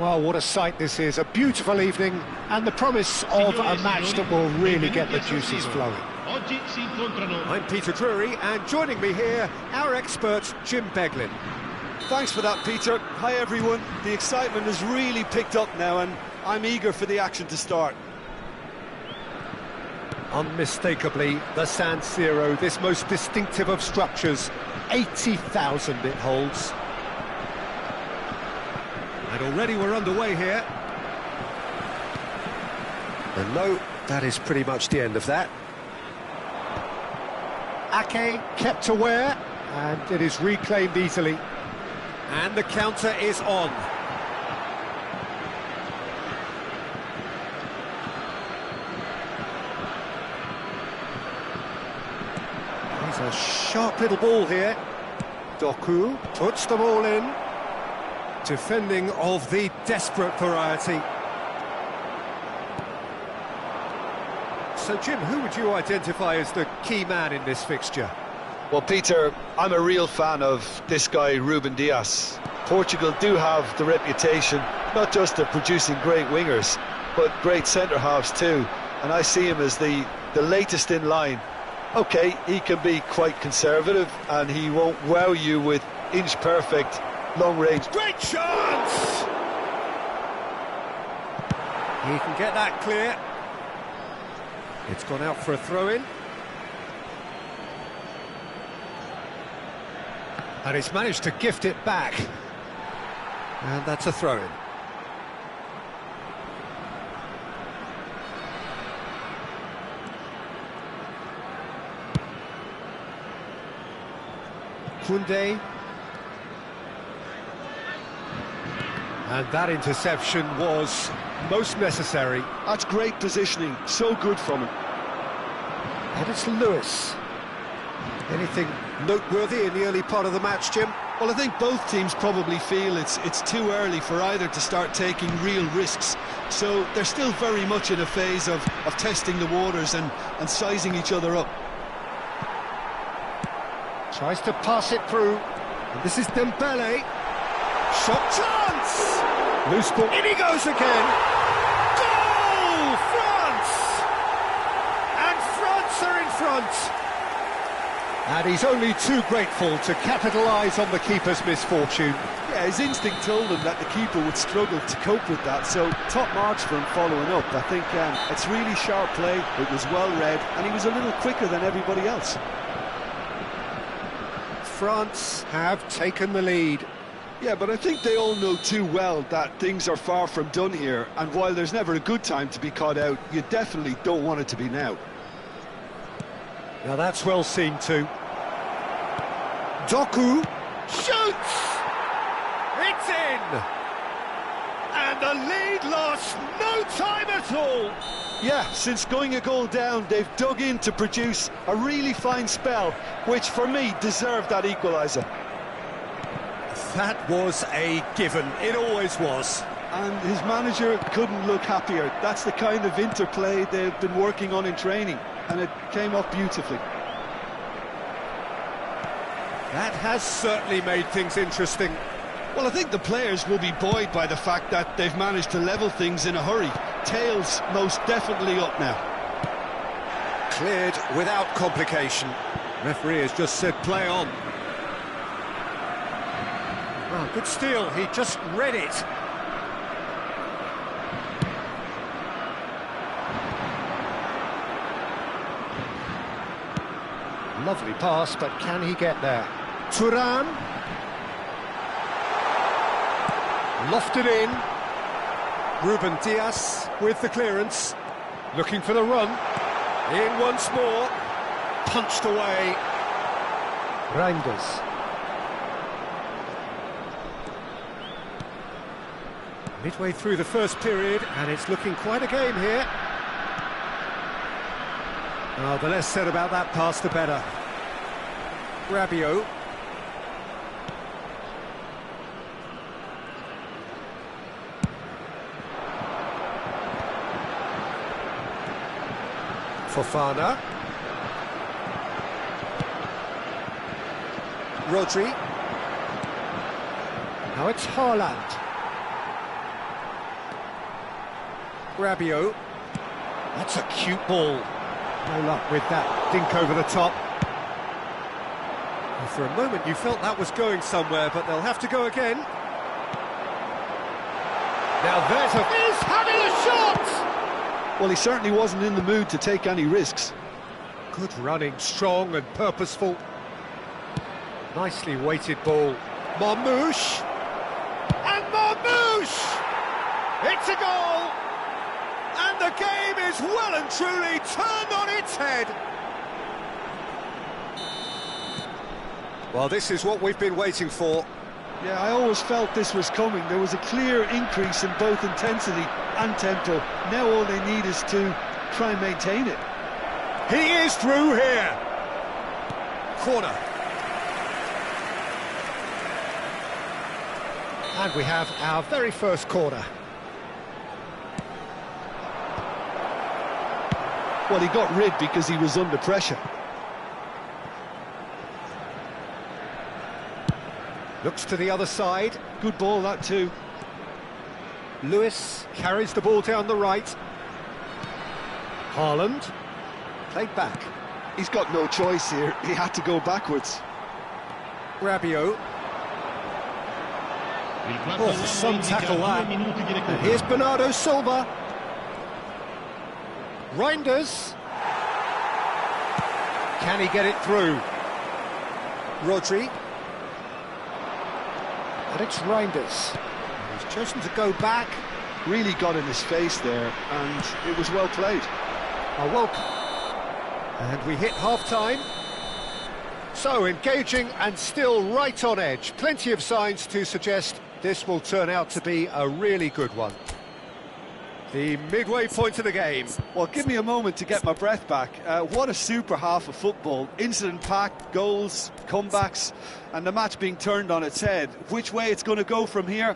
Well, what a sight this is. A beautiful evening and the promise of a match that will really get the juices flowing. I'm Peter Drury, and joining me here, our expert, Jim Beglin. Thanks for that, Peter. Hi, everyone. The excitement has really picked up now, and I'm eager for the action to start. Unmistakably, the San Siro, this most distinctive of structures. 80,000 it holds. And already we're underway here. And no, that is pretty much the end of that. Ake kept aware, and it is reclaimed easily. And the counter is on. He's a sharp little ball here. Doku puts them all in. Defending of the desperate variety. So, Jim, who would you identify as the key man in this fixture? Well, Peter, I'm a real fan of this guy, Ruben Dias. Portugal do have the reputation, not just of producing great wingers, but great centre-halves too. And I see him as the latest in line. OK, he can be quite conservative, and he won't wow you with inch-perfect long range. Great chance! He can get that clear. It's gone out for a throw-in. And he's managed to gift it back. And that's a throw-in. Koundé. And that interception was most necessary. That's great positioning, so good from him. And it's Lewis. Anything noteworthy in the early part of the match, Jim? Well, I think both teams probably feel it's too early for either to start taking real risks. So they're still very much in a phase of testing the waters and sizing each other up. Tries to pass it through. And this is Dembele. Shot chance! Loose ball. In he goes again. Goal! France! And France are in front. And he's only too grateful to capitalise on the keeper's misfortune. Yeah, his instinct told him that the keeper would struggle to cope with that, so top marks for him following up. I think it's really sharp play, it was well read, and he was a little quicker than everybody else. France have taken the lead. Yeah, but I think they all know too well that things are far from done here, and while there's never a good time to be caught out, you definitely don't want it to be now. Now that's well seen too. Doku shoots! It's in! And the lead lost no time at all! Yeah, since going a goal down, they've dug in to produce a really fine spell, which for me deserved that equaliser. That was a given, it always was. And his manager couldn't look happier. That's the kind of interplay they've been working on in training, and it came off beautifully. That has certainly made things interesting. Well, I think the players will be buoyed by the fact that they've managed to level things in a hurry. Tails most definitely up now. Cleared without complication. Referee has just said play on. Oh, good steal, he just read it. Lovely pass, but can he get there? Turan. Lofted in. Ruben Dias with the clearance. Looking for the run. In once more. Punched away. Reinders. Midway through the first period, and it's looking quite a game here. Oh, the less said about that pass, the better. Rabiot. Fofana. Rodri. Now it's Haaland. Rabiot. That's a cute ball. No luck with that dink over the top. Well, for a moment you felt that was going somewhere, but they'll have to go again. Now there's He's having a shot! Well, he certainly wasn't in the mood to take any risks. Good running, strong and purposeful. Nicely weighted ball. Marmouche! And Marmouche! It's a goal! And the game is well and truly turned on its head. Well, this is what we've been waiting for. Yeah, I always felt this was coming. There was a clear increase in both intensity and tempo. Now all they need is to try and maintain it. He is through here. Corner. And we have our very first corner. Well, he got rid because he was under pressure. Looks to the other side. Good ball, that too. Lewis carries the ball down the right. Haaland. Played back. He's got no choice here. He had to go backwards. Rabiot. Oh, some tackle that. And here's Bernardo Silva. Reinders. Can he get it through? Rodri. And it's Reinders. He's chosen to go back. Really got in his face there, and it was well played. And we hit half-time. So, engaging and still right on edge. Plenty of signs to suggest this will turn out to be a really good one. The midway point of the game. Well, give me a moment to get my breath back. What a super half of football. Incident-packed, goals, comebacks, and the match being turned on its head. Which way it's going to go from here,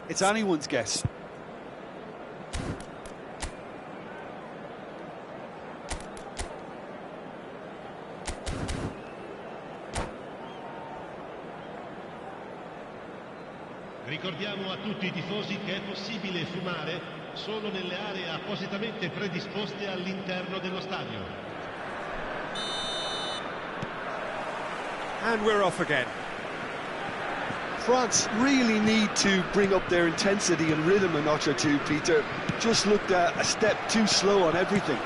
it's anyone's guess. Ricordiamo a tutti I tifosi che è possibile fumare solo nelle aree appositamente predisposte all'interno dello stadio. And we're off again. France really need to bring up their intensity and rhythm a notch or two, Peter. Just looked a step too slow on everything.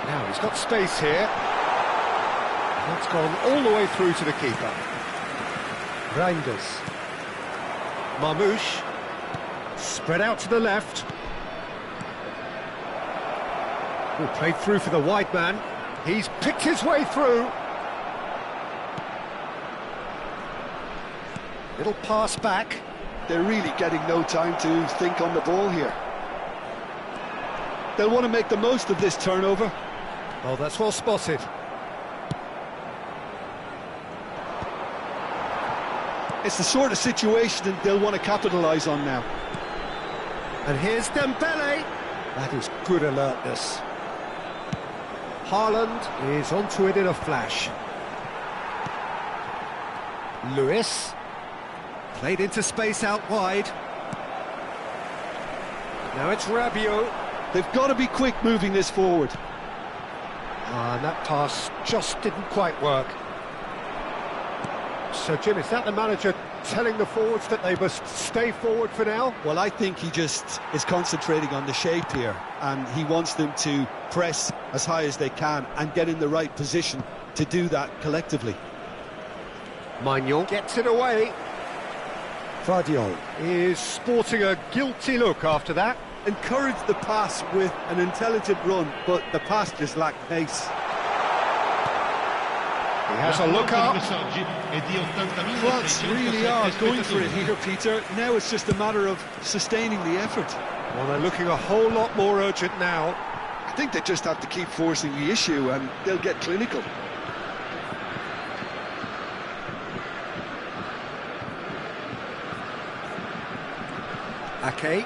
Now he's got space here. That's gone all the way through to the keeper. Reinders. Marmouche. Spread out to the left. Oh, played through for the wide man. He's picked his way through. Little pass back. They're really getting no time to think on the ball here. They'll want to make the most of this turnover. Oh, that's well spotted. It's the sort of situation that they'll want to capitalise on now. And here's Dembele. That is good alertness. Haaland is onto it in a flash. Lewis. Played into space out wide. Now it's Rabiot. They've got to be quick moving this forward. And that pass just didn't quite work. So, Jim, is that the manager telling the forwards that they must stay forward for now? Well, I think he just is concentrating on the shape here, and he wants them to press as high as they can and get in the right position to do that collectively. Maignan gets it away. Vardiol is sporting a guilty look after that. Encouraged the pass with an intelligent run, but the pass just lacked pace. He has a look up. France really are going for it here, Peter. Now it's just a matter of sustaining the effort. Well, they're looking a whole lot more urgent now. I think they just have to keep forcing the issue and they'll get clinical. Ake.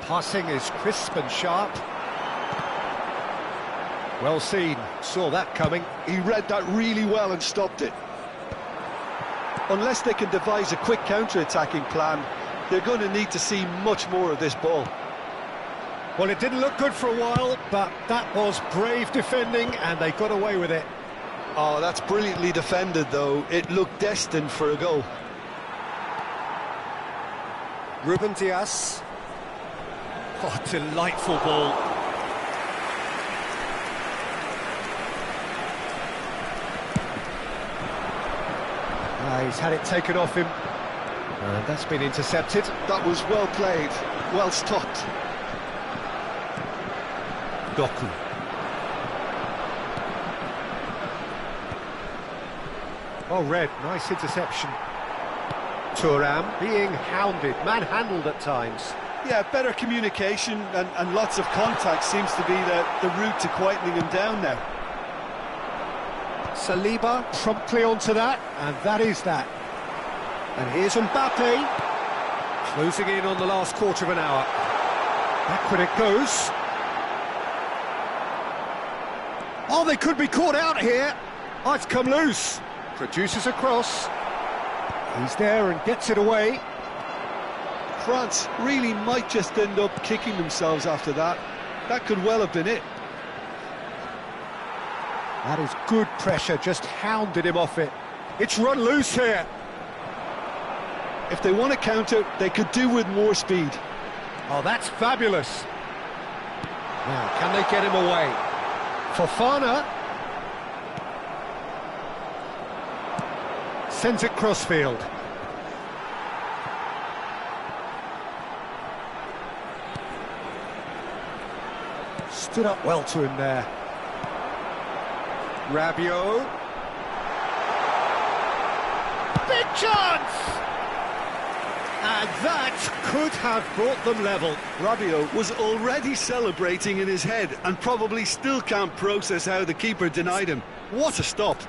Passing is crisp and sharp. Well seen, saw that coming. He read that really well and stopped it. Unless they can devise a quick counter-attacking plan, they're going to need to see much more of this ball. Well, it didn't look good for a while, but that was brave defending, and they got away with it. Oh, that's brilliantly defended, though. It looked destined for a goal. Ruben Dias. Oh, delightful ball. He's had it taken off him. And that's been intercepted. That was well played, well stopped. Doku. Oh, Red, nice interception. Thuram being hounded, manhandled at times. Yeah, better communication and lots of contact seems to be the route to quietening him down now. Saliba promptly onto that, and that is that. And here's Mbappe, closing in on the last quarter of an hour. Backward it goes. Oh, they could be caught out here. Oh, it's come loose. Produces a cross. He's there and gets it away. France really might just end up kicking themselves after that. That could well have been it. That is good pressure, just hounded him off it. It's run loose here. If they want to counter, they could do with more speed. Oh, that's fabulous. Now, can they get him away? Fofana sends it crossfield. Stood up well to him there. Rabiot. Big chance! And that could have brought them level. Rabiot was already celebrating in his head and probably still can't process how the keeper denied him. What a stop!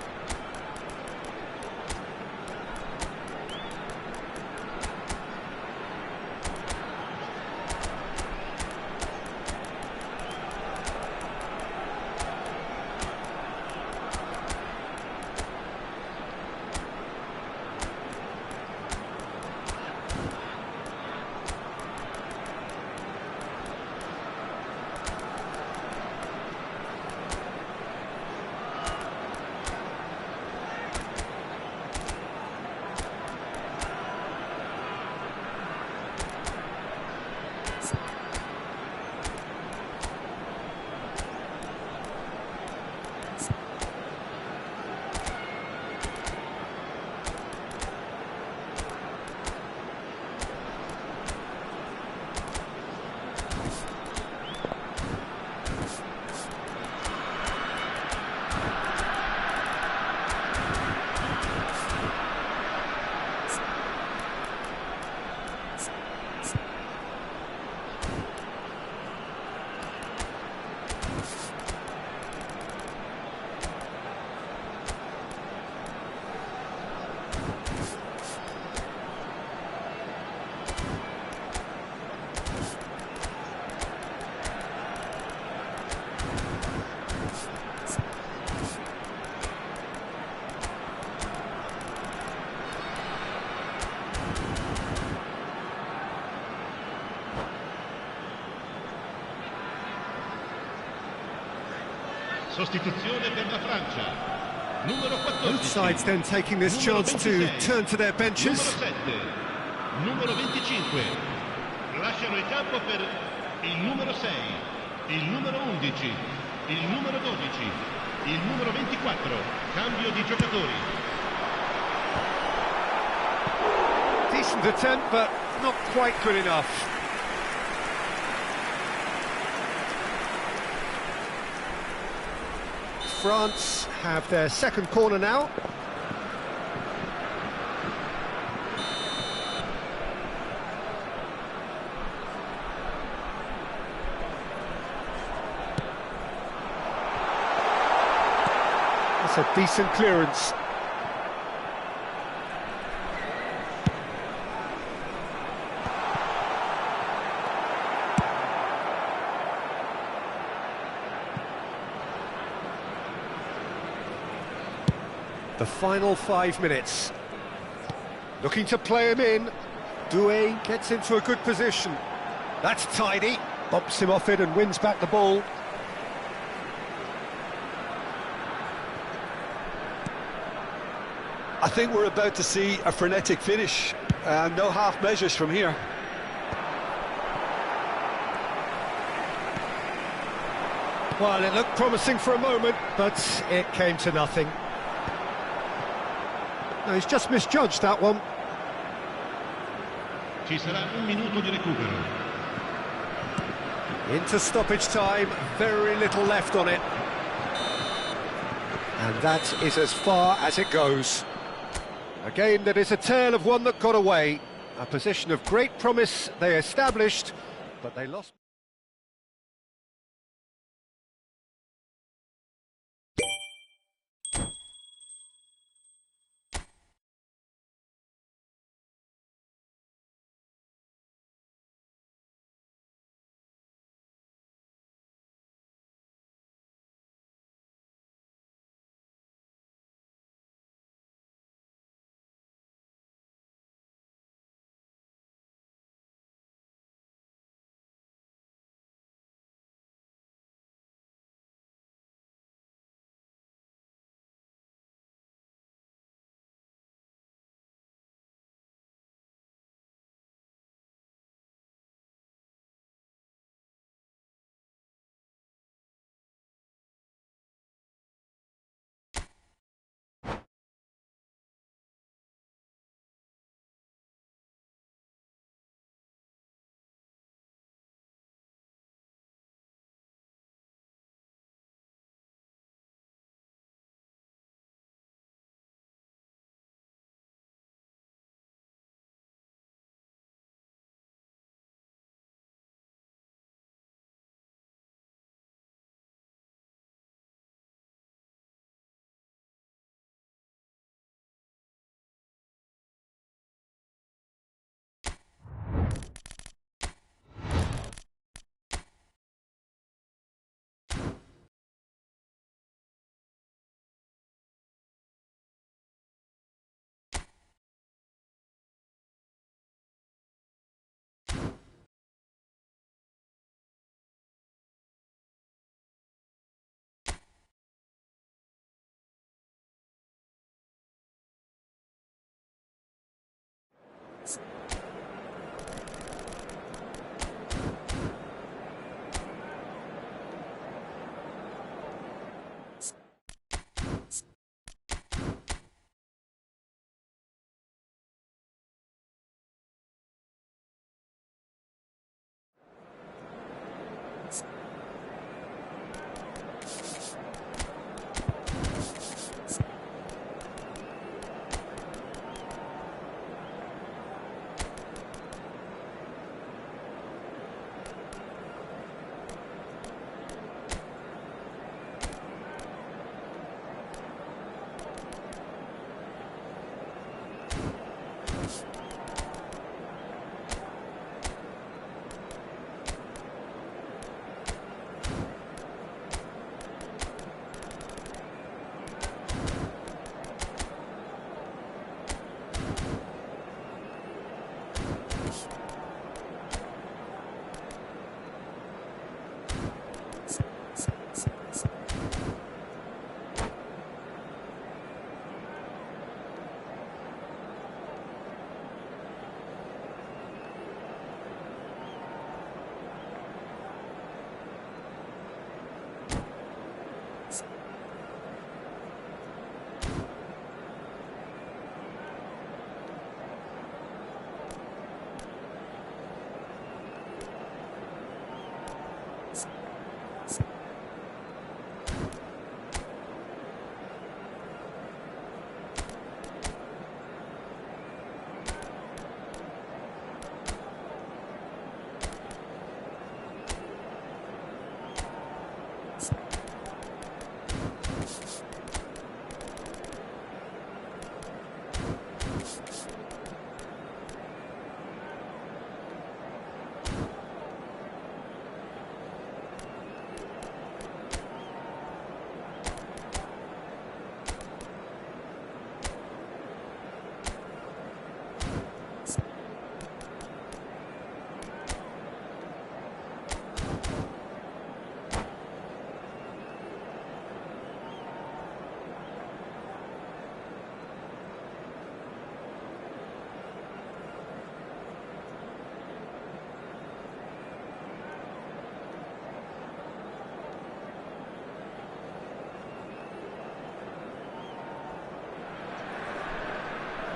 Sostituzione per la Francia. Numero 14. Both sides then taking this chance to turn to their benches. Numero 7. Numero 25. Lasciano il campo per il numero 6, il numero 11, il numero 12, il numero 24. Cambio di giocatori. Decent attempt, but not quite good enough. France have their second corner now. That's a decent clearance. The final 5 minutes. Looking to play him in. Doué gets into a good position. That's tidy. Bumps him off it and wins back the ball. I think we're about to see a frenetic finish. No half measures from here. Well, it looked promising for a moment, but it came to nothing. No, he's just misjudged that one. Ci sarà un minuto di recupero. Into stoppage time, very little left on it. And that is as far as it goes. A game that is a tale of one that got away. A position of great promise they established, but they lost.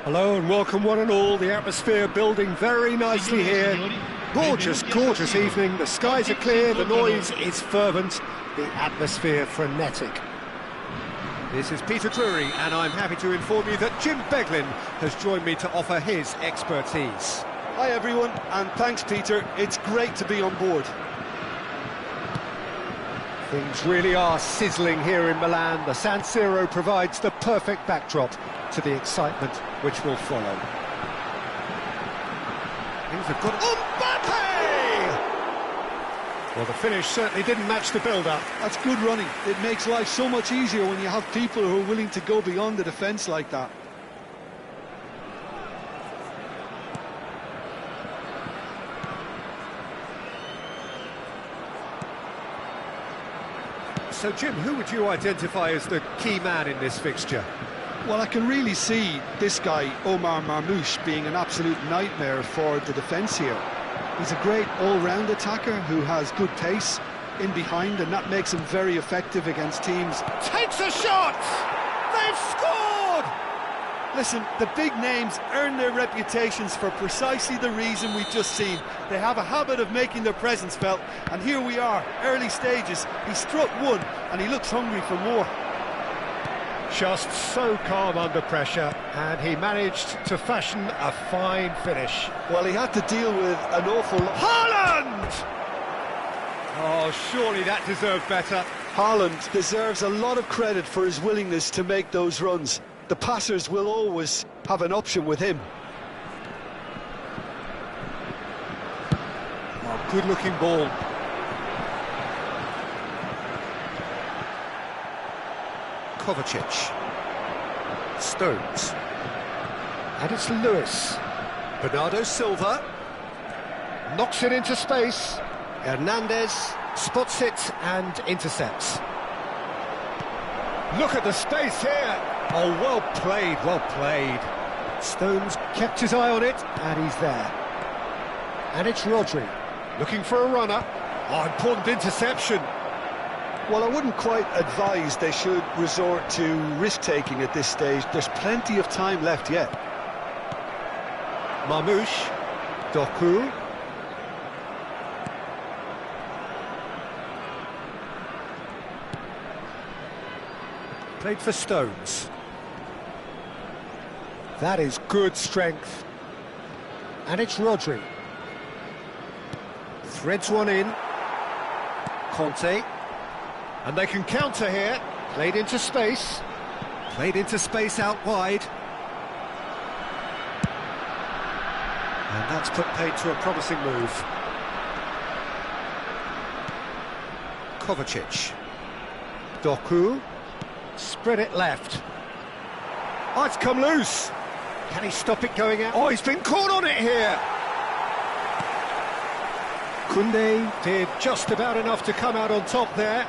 Hello and welcome one and all. The atmosphere building very nicely here. Gorgeous, gorgeous evening. The skies are clear, the noise is fervent, the atmosphere frenetic. This is Peter Drury and I'm happy to inform you that Jim Beglin has joined me to offer his expertise. Hi everyone, and thanks Peter. It's great to be on board. Things really are sizzling here in Milan. The San Siro provides the perfect backdrop to the excitement which will follow. Things have got Mbappe! Well, the finish certainly didn't match the build-up. That's good running. It makes life so much easier when you have people who are willing to go beyond the defence like that. So, Jim, who would you identify as the key man in this fixture? Well, I can really see this guy, Omar Marmoush, being an absolute nightmare for the defence here. He's a great all-round attacker who has good pace in behind, and that makes him very effective against teams. Takes a shot! They've scored! Listen, the big names earn their reputations for precisely the reason we've just seen. They have a habit of making their presence felt, and here we are, early stages. He struck one, and he looks hungry for more. Just so calm under pressure, and he managed to fashion a fine finish. Well, he had to deal with an awful... Haaland! Oh, surely that deserved better. Haaland deserves a lot of credit for his willingness to make those runs. The passers will always have an option with him. Oh, good-looking ball. Kovacic. Stones. And it's Lewis. Bernardo Silva. Knocks it into space. Hernandez spots it and intercepts. Look at the space here. Oh, well played, well played. Stones kept his eye on it, and he's there. And it's Rodri, looking for a runner. Oh, important interception. Well, I wouldn't quite advise they should resort to risk-taking at this stage. There's plenty of time left yet. Marmoush, Doku. Played for Stones. That is good strength. And it's Rodri. Threads one in. Conte. And they can counter here. Played into space. Played into space out wide. And that's put paid to a promising move. Kovacic. Doku. Spread it left. Oh, it's come loose. Can he stop it going out? Oh, he's been caught on it here. Koundé did just about enough to come out on top there.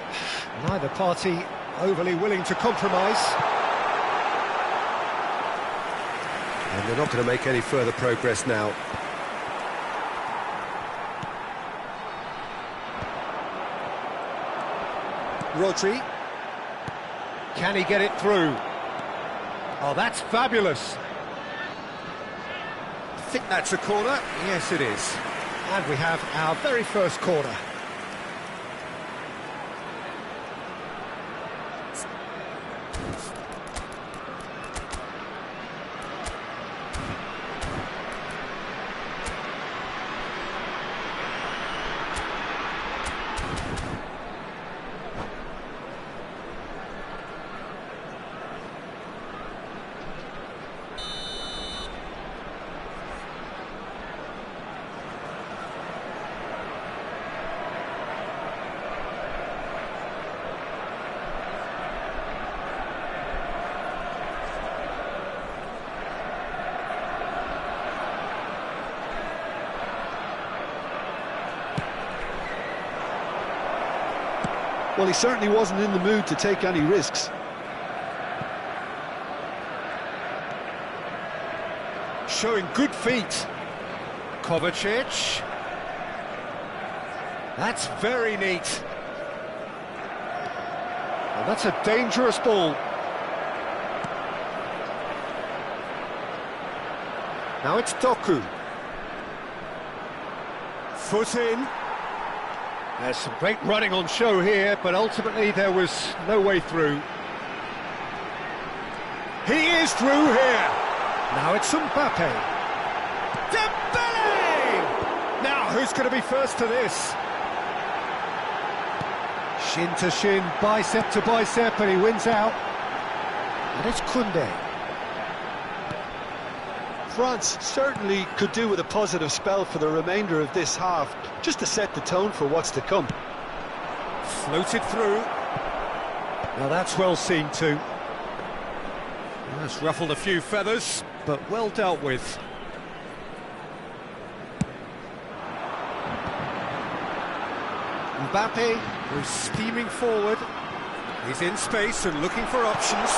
Neither party overly willing to compromise. And they're not going to make any further progress now. Rodri. Can he get it through? Oh, that's fabulous. I think that's a corner. Yes, it is. And we have our very first corner. Well, he certainly wasn't in the mood to take any risks. Showing good feet. Kovacic. That's very neat. And that's a dangerous ball. Now it's Doku. Foot in. There's some great running on show here, but ultimately there was no way through. He is through here. Now it's Mbappe. Dembele! Now who's going to be first to this? Shin to shin, bicep to bicep, and he wins out. And it's Koundé. France certainly could do with a positive spell for the remainder of this half, just to set the tone for what's to come. Floated through. Now that's well seen too. That's ruffled a few feathers, but well dealt with. Mbappe, who's steaming forward. He's in space and looking for options.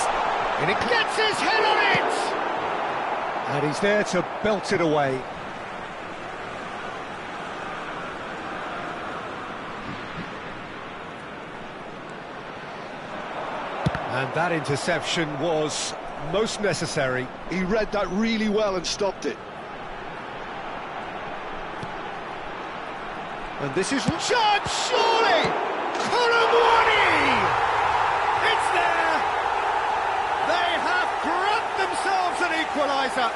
And he gets his head on it! And he's there to belt it away. And that interception was most necessary. He read that really well and stopped it. And this is chance, surely! Colomwani! It's there! They have grabbed themselves an equaliser.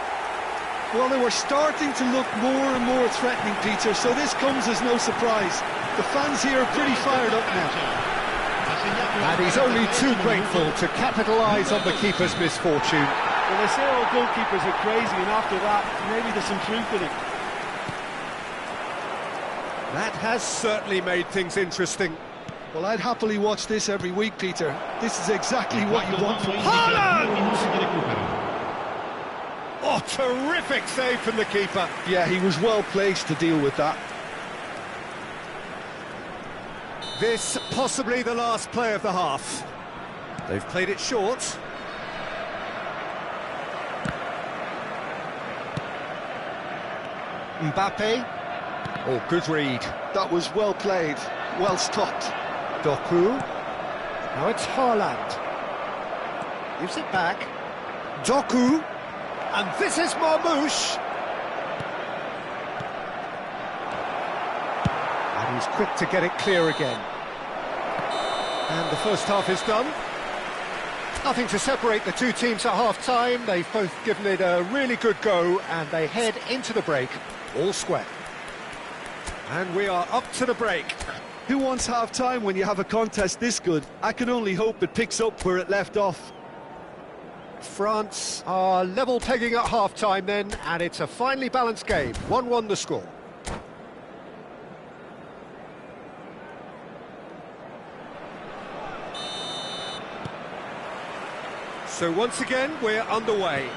Well, they were starting to look more and more threatening, Peter, so this comes as no surprise. The fans here are pretty fired up now. And he's only too grateful to capitalise on the keeper's misfortune. Well, they say all goalkeepers are crazy, and after that, maybe there's some truth in it. That has certainly made things interesting. Well, I'd happily watch this every week, Peter. This is exactly what you want from Haaland! Oh, terrific save from the keeper. Yeah, he was well placed to deal with that. This possibly the last play of the half. They've played it short. Mbappe. Oh, good read. That was well played, well stopped. Doku. Now it's Haaland. Gives it back. Doku. And this is Marmouche. And he's quick to get it clear again. And the first half is done. Nothing to separate the two teams at half-time. They've both given it a really good go, and they head into the break all square. And we are up to the break. Who wants half-time when you have a contest this good? I can only hope it picks up where it left off. France are level pegging at half-time then, and it's a finely balanced game. 1-1 the score. So once again, we're underway.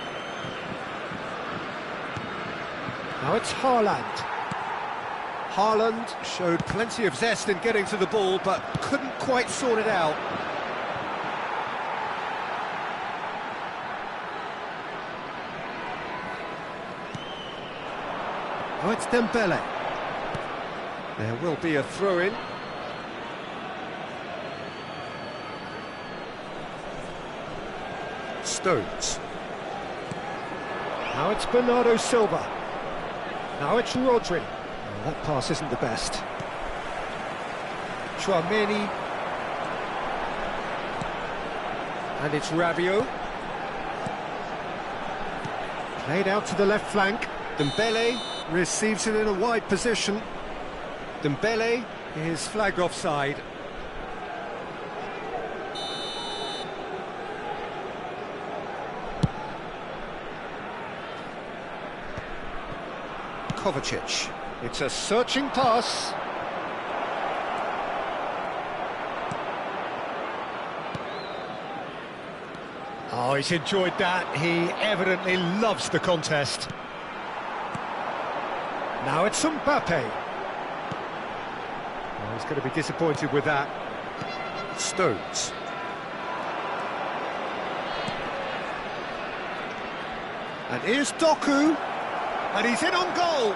Now it's Haaland. Haaland showed plenty of zest in getting to the ball, but couldn't quite sort it out. Now it's Dembele. There will be a throw-in. Stones. Now it's Bernardo Silva. Now it's Rodri. Oh, that pass isn't the best. Chouameni. And it's Rabiot. Played out to the left flank. Dembele receives it in a wide position. Dembele is flagged offside. Kovacic. It's a searching pass. Oh, he's enjoyed that. He evidently loves the contest. Now it's Mbappe. Oh, he's going to be disappointed with that. Stones. And here's Doku. And he's in on goal.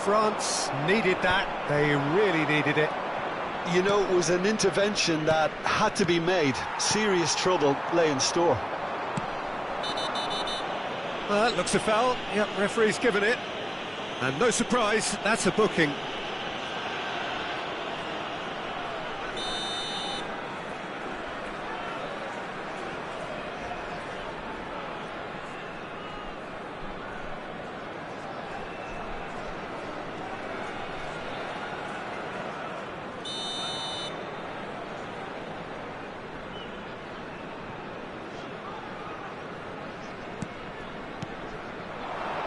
France needed that. They really needed it. You know, it was an intervention that had to be made. Serious trouble lay in store. Well, that looks a foul. Yep, referee's given it. And no surprise, that's a booking.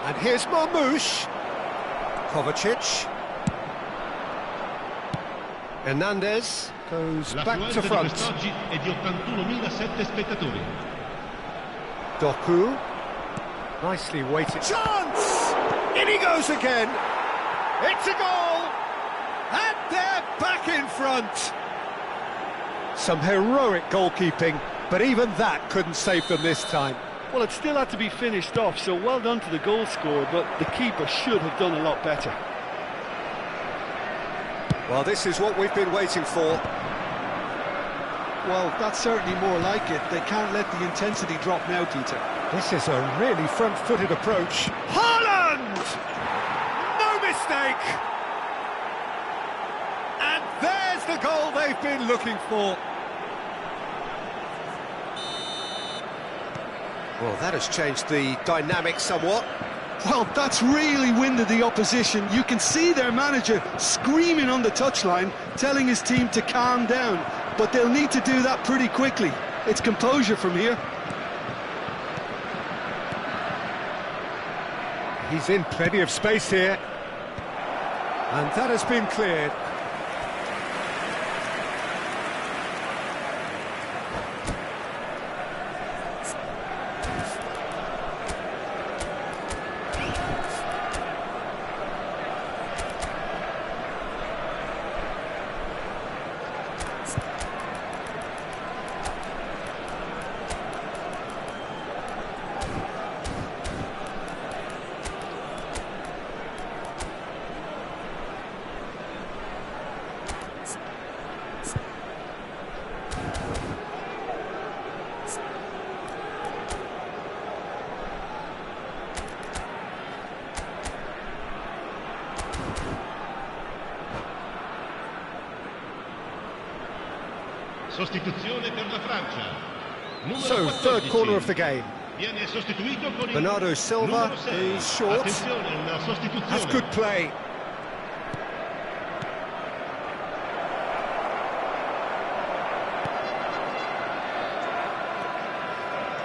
And here's Marmouche. Kovacic. Hernandez goes back to L'affluenza di front. quest'oggi è di 81.007 spettatori. Doku. Nicely weighted. Chance! In he goes again. It's a goal! And they're back in front. Some heroic goalkeeping, but even that couldn't save them this time. Well, it still had to be finished off, so well done to the goal scorer, but the keeper should have done a lot better. Well, this is what we've been waiting for. Well, that's certainly more like it. They can't let the intensity drop now, Peter. This is a really front-footed approach. Haaland! No mistake! And there's the goal they've been looking for. Well, that has changed the dynamic somewhat. Well, that's really winded the opposition. You can see their manager screaming on the touchline, telling his team to calm down. But they'll need to do that pretty quickly. It's composure from here. He's in plenty of space here. And that has been cleared. Sostituzione per la Francia. Numero So, third 14. corner of the game. Viene sostituito con il Bernardo Silva numero 6. is short. Attenzione, una sostituzione. That's good play.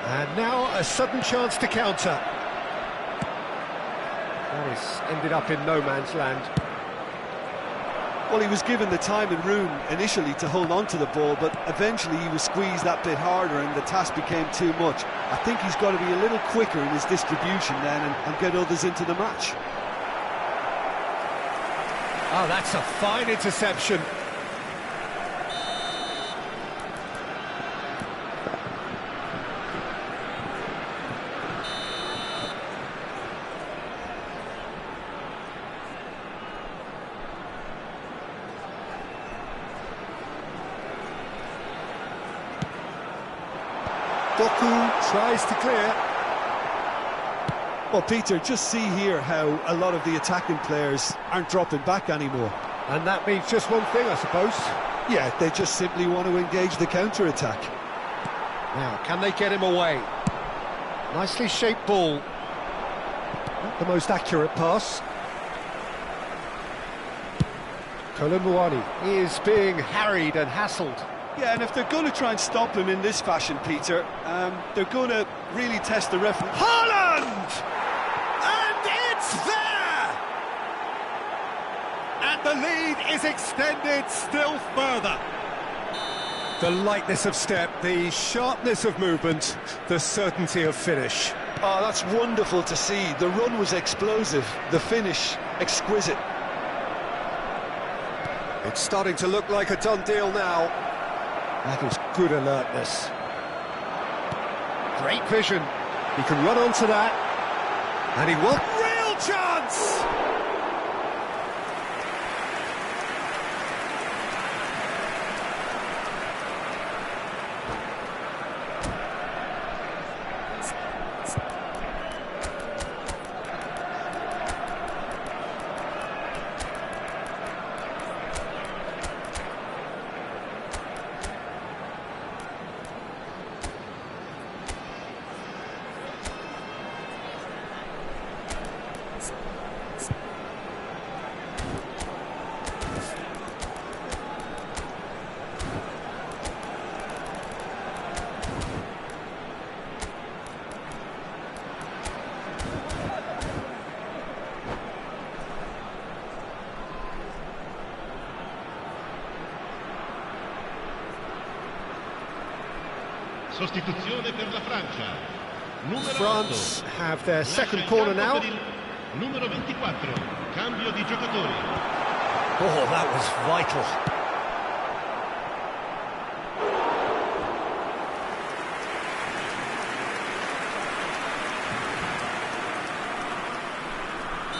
And now a sudden chance to counter. That is ended up in no man's land. Well, he was given the time and room initially to hold on to the ball, but eventually he was squeezed that bit harder and the task became too much. I think he's got to be a little quicker in his distribution then and get others into the match. Oh, that's a fine interception. Doku tries to clear. Well, Peter, just see here how a lot of the attacking players aren't dropping back anymore. And that means just one thing, I suppose. Yeah, they just simply want to engage the counter-attack. Now, can they get him away? Nicely shaped ball. Not the most accurate pass. Kolumuani is being harried and hassled. Yeah, and if they're going to try and stop him in this fashion, Peter, they're going to really test the referee. Haaland! And it's there! And the lead is extended still further. The lightness of step, the sharpness of movement, the certainty of finish. Oh, that's wonderful to see. The run was explosive, the finish exquisite. It's starting to look like a done deal now. That is good alertness. Great vision. He can run onto that. And he will. Real chance! Sostituzione per la Francia. Numero France 8. have their Lascia second il corner campo now. per il numero 24. Cambio di giocatori. Oh, that was vital.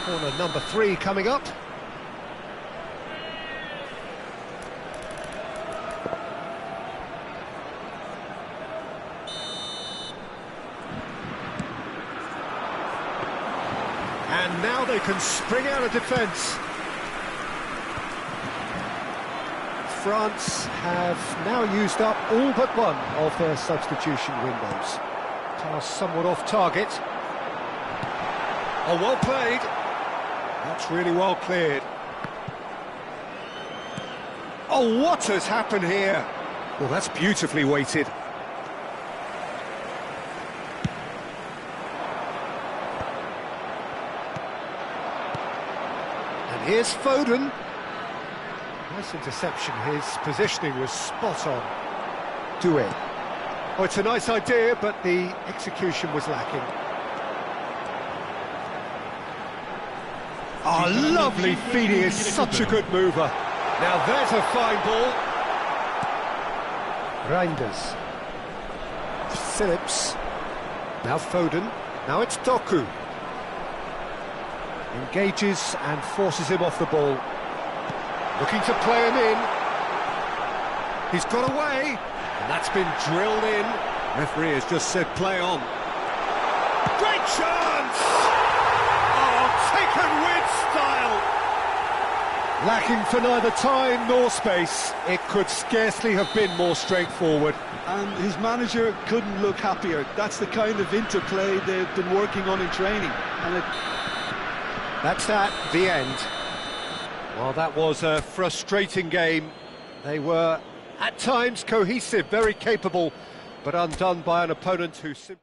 Corner number 3 coming up. And now they can spring out of defence. France have now used up all but one of their substitution windows. Pass somewhat off target. Oh, well played. That's really well cleared. Oh, what has happened here? Well, that's beautifully weighted. And here's Foden. Nice interception. His positioning was spot on. Doué. Oh, it's a nice idea, but the execution was lacking. Oh, lovely feed. He is such a good mover. Now there's a fine ball. Reinders. Phillips. Now Foden. Now it's Doku. Engages and forces him off the ball. Looking to play him in. He's got away. And that's been drilled in. Referee has just said play on. Great chance! Oh, taken with style. Lacking for neither time nor space. It could scarcely have been more straightforward. And his manager couldn't look happier. That's the kind of interplay they've been working on in training. And That's at the end. Well, that was a frustrating game. They were, at times, cohesive, very capable, but undone by an opponent who simply...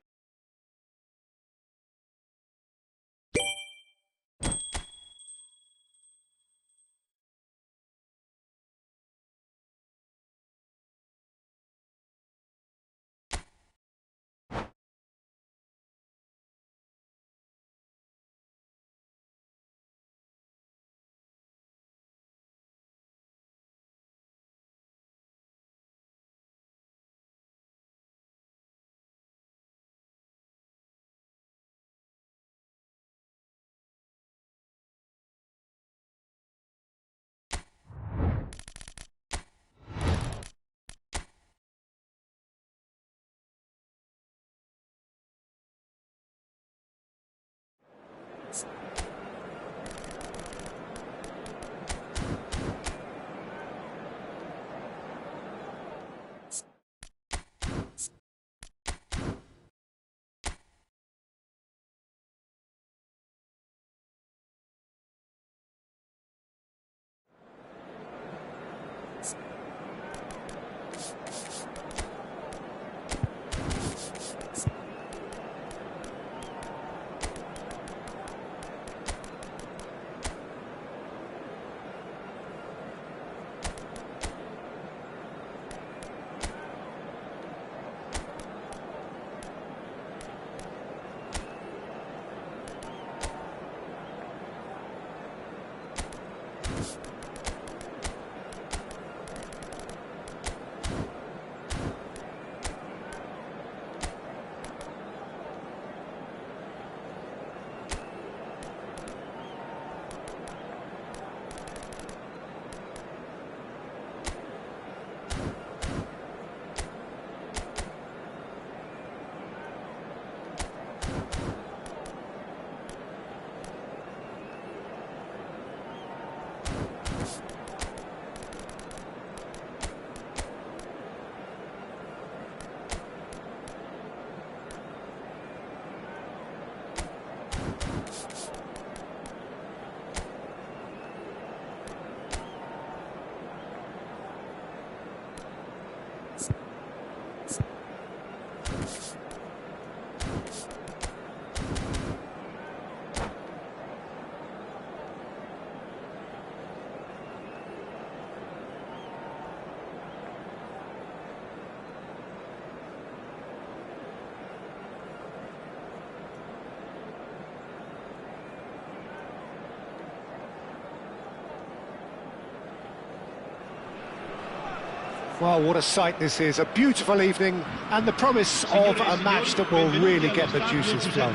Well, what a sight this is. A beautiful evening and the promise of a match that will really get the juices flowing.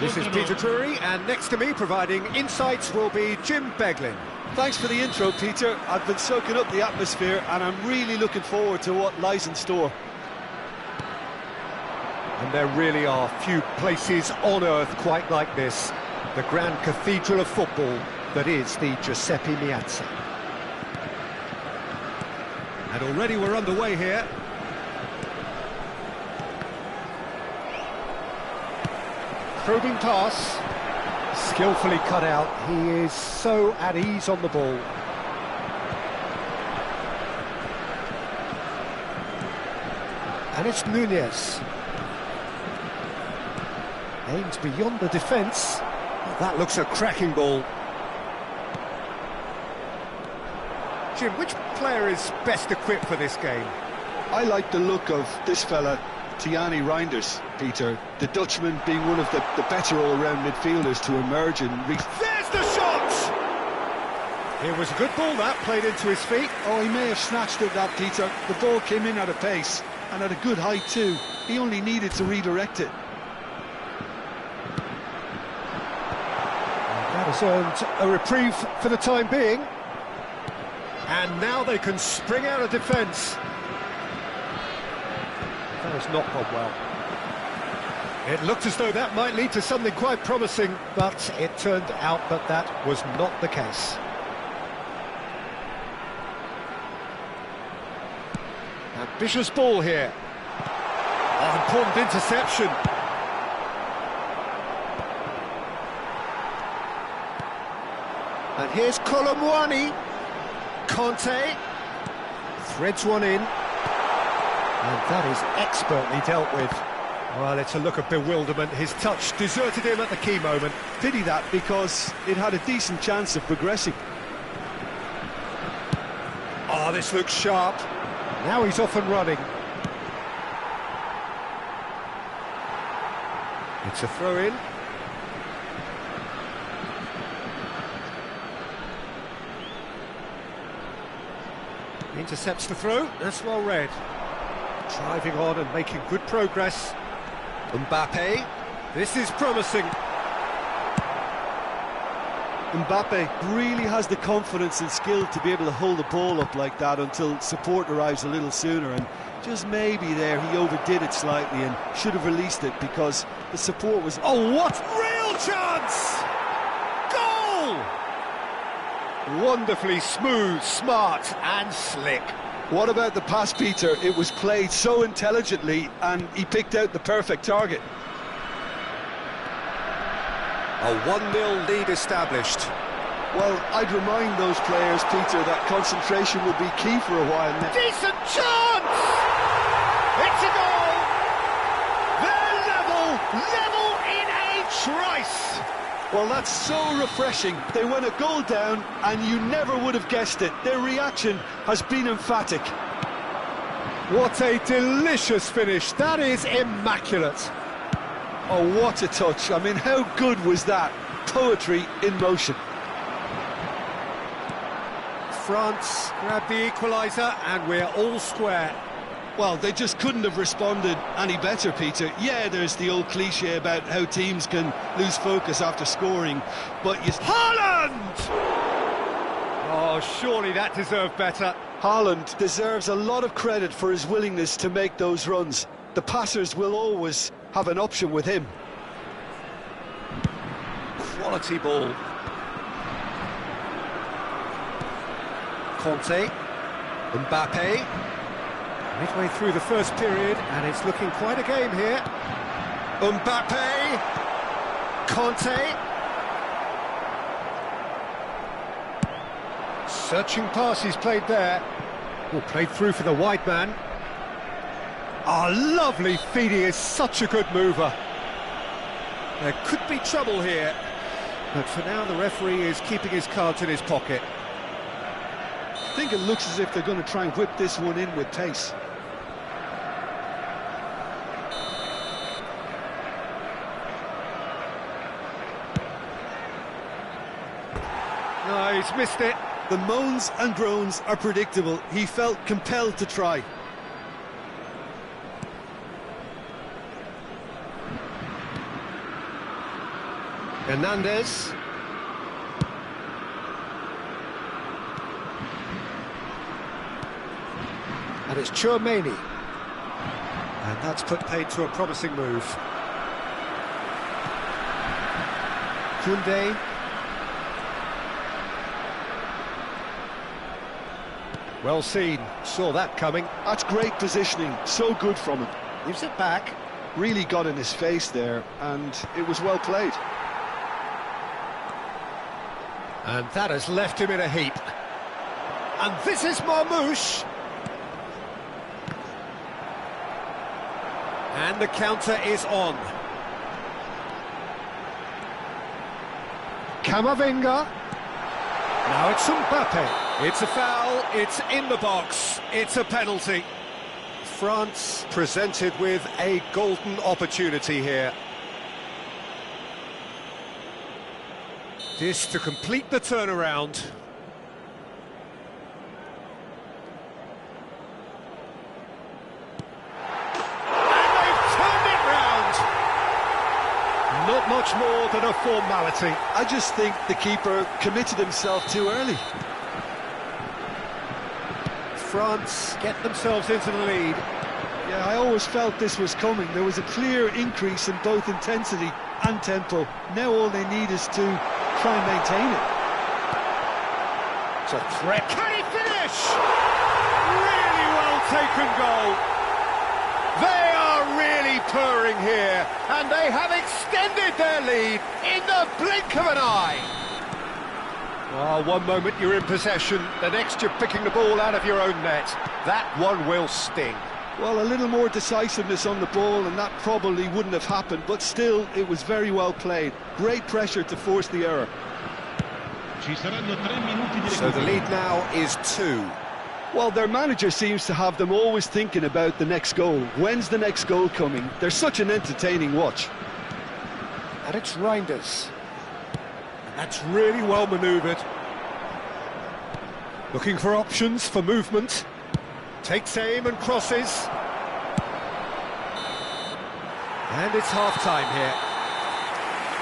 This is Peter Drury, and next to me providing insights will be Jim Beglin. Thanks for the intro, Peter. I've been soaking up the atmosphere and I'm really looking forward to what lies in store. And there really are few places on earth quite like this. The grand cathedral of football that is the Giuseppe Meazza. And already we're underway here. Probing pass. Skillfully cut out. He is so at ease on the ball. And it's Nunez. Aims beyond the defence. Well, that looks a cracking ball. Jim, which player is best equipped for this game? I like the look of this fella, Thierry Reinders, Peter. The Dutchman being one of the better all-round midfielders to emerge and reach. There's the shot! It was a good ball that, played into his feet. Oh, he may have snatched at that, Peter. The ball came in at a pace, and at a good height too. He only needed to redirect it. And that has earned a reprieve for the time being. And now they can spring out of defence. That has not gone well. It looked as though that might lead to something quite promising, but it turned out that that was not the case. Ambitious ball here. Oh, important interception. And here's Colomwani. Conte threads one in, and that is expertly dealt with. Well, it's a look of bewilderment. His touch deserted him at the key moment. Pity that, because it had a decent chance of progressing. Oh, this looks sharp. Now he's off and running. It's a throw-in. Intercepts the throw, that's well read. Driving on and making good progress. Mbappe, this is promising. Mbappe really has the confidence and skill to be able to hold the ball up like that until support arrives a little sooner, and just maybe there he overdid it slightly and should have released it because the support was... Oh, what real chance! Goal! Wonderfully smooth, smart and slick. What about the pass, Peter? It was played so intelligently and he picked out the perfect target. A 1-0 lead established. Well, I'd remind those players, Peter, that concentration will be key for a while now. Decent chance! It's a goal! They're level in a trice! Well, that's so refreshing. They went a goal down and you never would have guessed it. Their reaction has been emphatic. What a delicious finish. That is immaculate. Oh, what a touch. I mean, how good was that? Poetry in motion. France grab the equaliser and we're all square. Well, they just couldn't have responded any better, Peter. Yeah, there's the old cliche about how teams can lose focus after scoring, but you... Haaland! Oh, surely that deserved better. Haaland deserves a lot of credit for his willingness to make those runs. The passers will always have an option with him. Quality ball. Conte. Mbappe. Midway through the first period, and it's looking quite a game here. Mbappe. Conte. Searching pass he's played there. Oh, played through for the wide man. Oh, lovely feed. He is such a good mover. There could be trouble here, but for now the referee is keeping his cards in his pocket. I think it looks as if they're going to try and whip this one in with pace. No, he's missed it. The moans and groans are predictable. He felt compelled to try. Hernandez. And it's Chouameni. And that's put paid to a promising move. Koundé. Well seen, saw that coming. That's great positioning, so good from him. Gives it back. Really got in his face there, and it was well played. And that has left him in a heap. And this is Marmoush. And the counter is on. Camavinga. Now it's Mbappe. It's a foul, it's in the box, it's a penalty. France presented with a golden opportunity here. This to complete the turnaround. And they've turned it round. Not much more than a formality. I just think the keeper committed himself too early. France get themselves into the lead. Yeah, I always felt this was coming. There was a clear increase in both intensity and tempo. Now all they need is to try and maintain it. It's a threat. Can he finish? Really well taken goal. They are really purring here, and they have extended their lead in the blink of an eye. Oh, one moment you're in possession, the next you're picking the ball out of your own net. That one will sting. Well, a little more decisiveness on the ball and that probably wouldn't have happened, but still, it was very well played. Great pressure to force the error. So the lead now is 2. Well, their manager seems to have them always thinking about the next goal. When's the next goal coming? They're such an entertaining watch. And it's Reinders. That's really well manoeuvred. Looking for options for movement. Takes aim and crosses. And it's half-time here.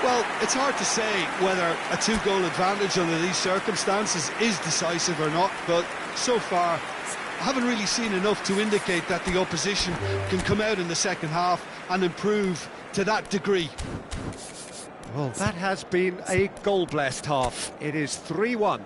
Well, it's hard to say whether a 2-goal advantage under these circumstances is decisive or not, but so far I haven't really seen enough to indicate that the opposition can come out in the second half and improve to that degree. Well, that has been a goal-blessed half. It is 3-1.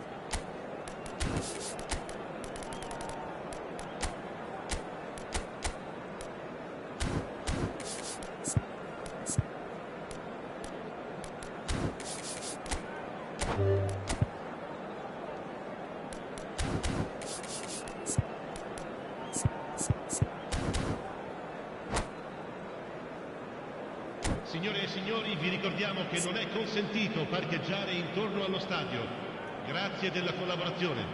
Signore e signori, vi ricordiamo che non è consentito parcheggiare intorno allo stadio. Grazie della collaborazione.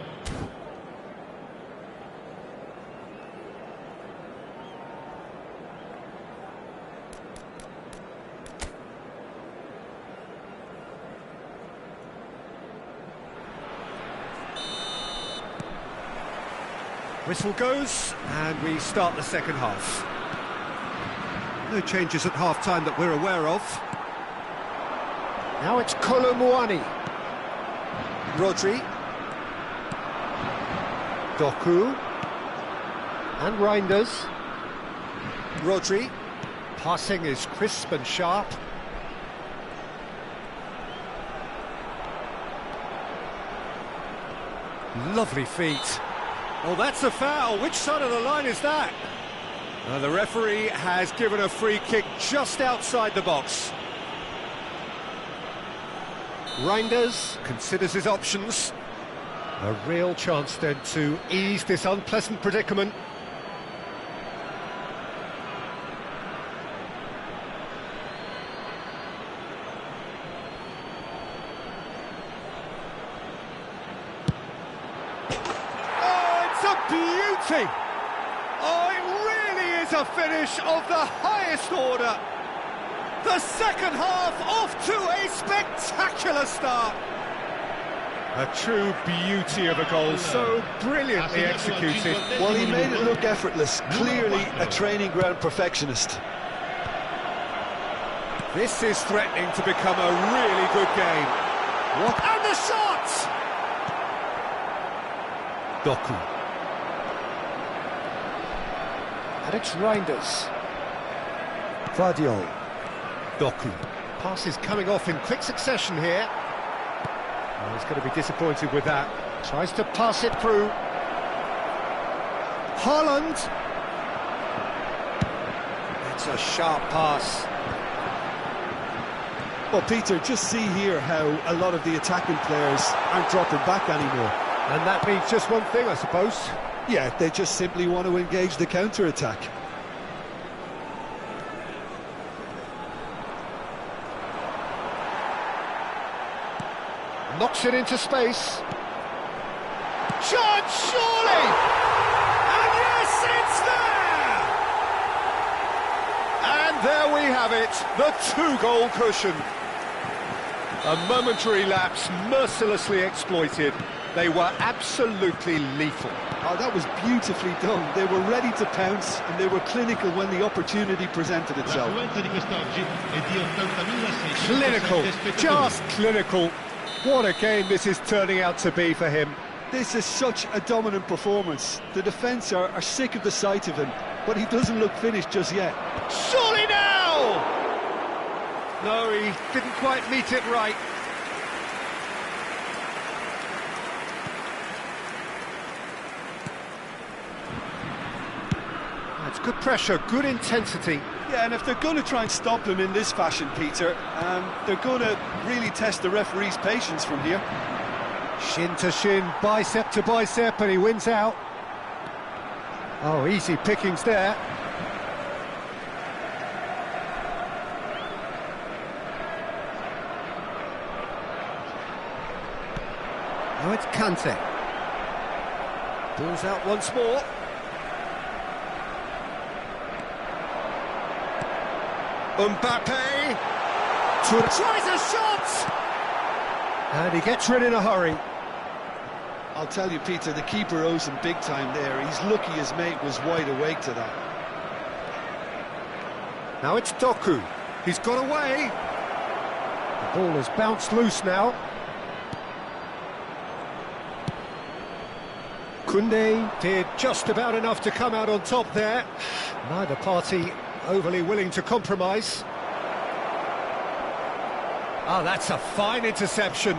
Whistle goes, and we start the second half. No changes at half-time that we're aware of. Now it's Colomouani. Rodri. Doku. And Reinders. Rodri. Passing is crisp and sharp. Lovely feet. Oh, that's a foul. Which side of the line is that? The referee has given a free kick just outside the box. Reinders considers his options. A real chance then to ease this unpleasant predicament. Oh, it's a beauty! Oh, it really is a finish of the highest order. The second half off to a spectacular start. A true beauty of a goal, so brilliantly executed. Well, he made it look effortless, clearly a training ground perfectionist. This is threatening to become a really good game. What? And the shot! Doku. And it's Reinders. Vardiol. Doku. Passes coming off in quick succession here. Oh, he's going to be disappointed with that. Tries to pass it through. Haaland. It's a sharp pass. Well, Peter, just see here how a lot of the attacking players aren't dropping back anymore. And that means just one thing, I suppose. Yeah, they just simply want to engage the counter-attack. Knocks it into space. Shot, surely! And yes, it's there! And there we have it, the two-goal cushion. A momentary lapse mercilessly exploited. They were absolutely lethal. Oh, that was beautifully done. They were ready to pounce, and they were clinical when the opportunity presented itself. Clinical, just clinical. What a game this is turning out to be for him. This is such a dominant performance. The defence are sick of the sight of him, but he doesn't look finished just yet. Surely now! No, he didn't quite meet it right. That's good pressure, good intensity. Yeah, and if they're going to try and stop him in this fashion, Peter, they're going to really test the referee's patience from here. Shin to shin, bicep to bicep, and he wins out. Oh, easy pickings there. Now it's Kante. Ball's out once more. Mbappe tries a shot, and he gets rid in a hurry. I'll tell you, Peter, the keeper owes him big time there. He's lucky his mate was wide awake to that. Now it's Doku. He's got away. The ball has bounced loose now. Koundé did just about enough to come out on top there. Neither party overly willing to compromise. Oh, that's a fine interception.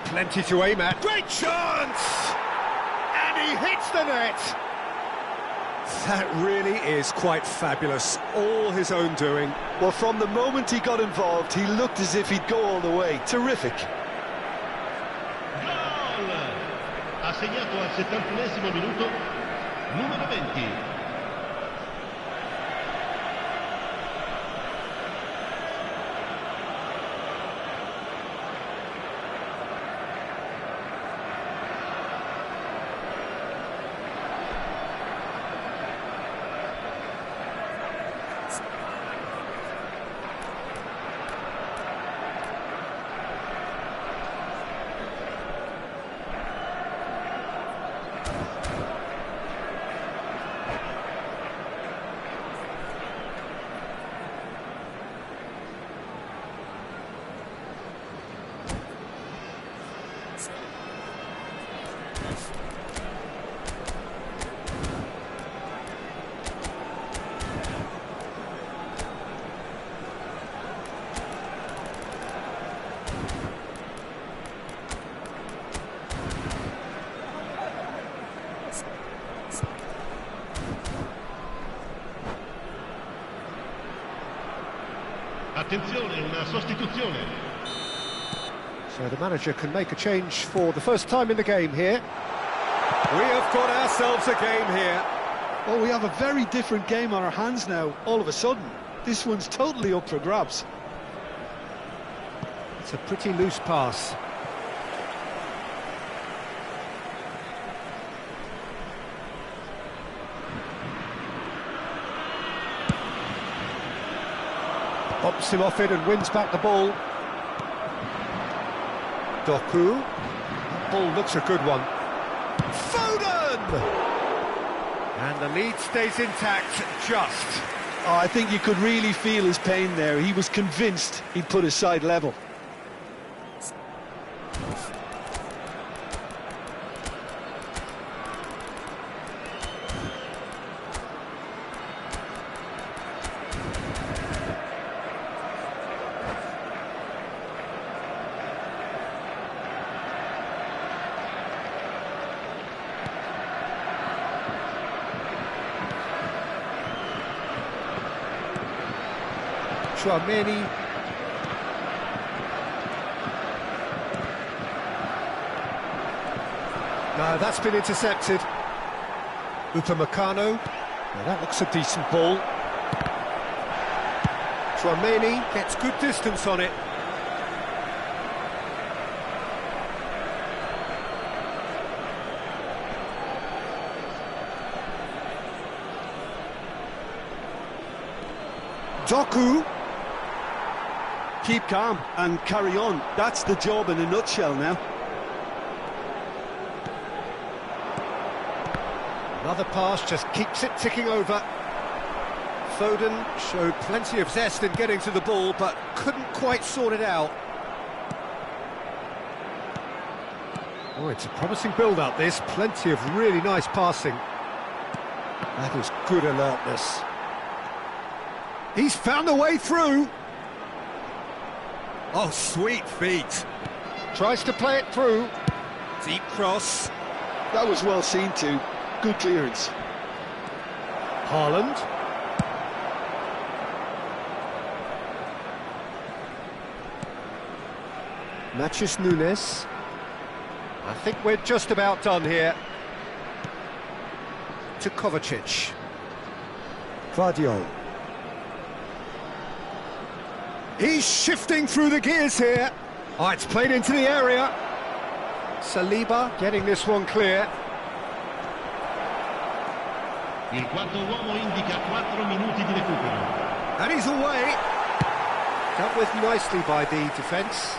Plenty to aim at. Great chance! And he hits the net! That really is quite fabulous. All his own doing. Well, from the moment he got involved, he looked as if he'd go all the way. Terrific. Gol! Ha segnato al 71esimo minuto, numero 20. Attenzione, una sostituzione. So the manager can make a change for the first time in the game here. We have got ourselves a game here. Well, we have a very different game on our hands now, all of a sudden. This one's totally up for grabs. It's a pretty loose pass. Bumps him off it and wins back the ball. Doku. ball looks a good one. Foden! And the lead stays intact, just. Oh, I think you could really feel his pain there. He was convinced he'd put his side level. Tchouaméni. No, that's been intercepted. Upamecano. Now that looks a decent ball. Tchouaméni gets good distance on it. Doku. Keep calm and carry on. That's the job in a nutshell now. Another pass just keeps it ticking over. Foden showed plenty of zest in getting to the ball, but couldn't quite sort it out. Oh, it's a promising build-up, this. Plenty of really nice passing. That is good alertness. He's found a way through. Oh, sweet feet. Tries to play it through. Deep cross. That was well seen too. Good clearance. Haaland. Matches Nunes. I think we're just about done here. To Kovacic. Guardiola. He's shifting through the gears here. Oh, it's played into the area. Saliba getting this one clear. Il quarto uomo indica 4 minuti di recupero. And he's away. Dealt with nicely by the defence.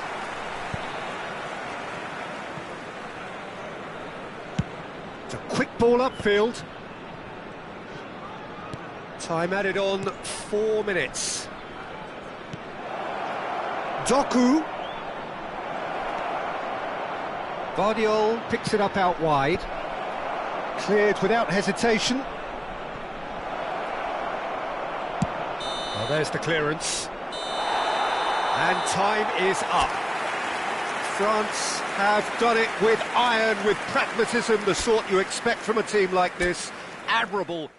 It's a quick ball upfield. Time added on 4 minutes. Doku. Guardiola picks it up out wide. Cleared without hesitation. Well, there's the clearance. And time is up. France have done it with iron, with pragmatism, the sort you expect from a team like this. Admirable.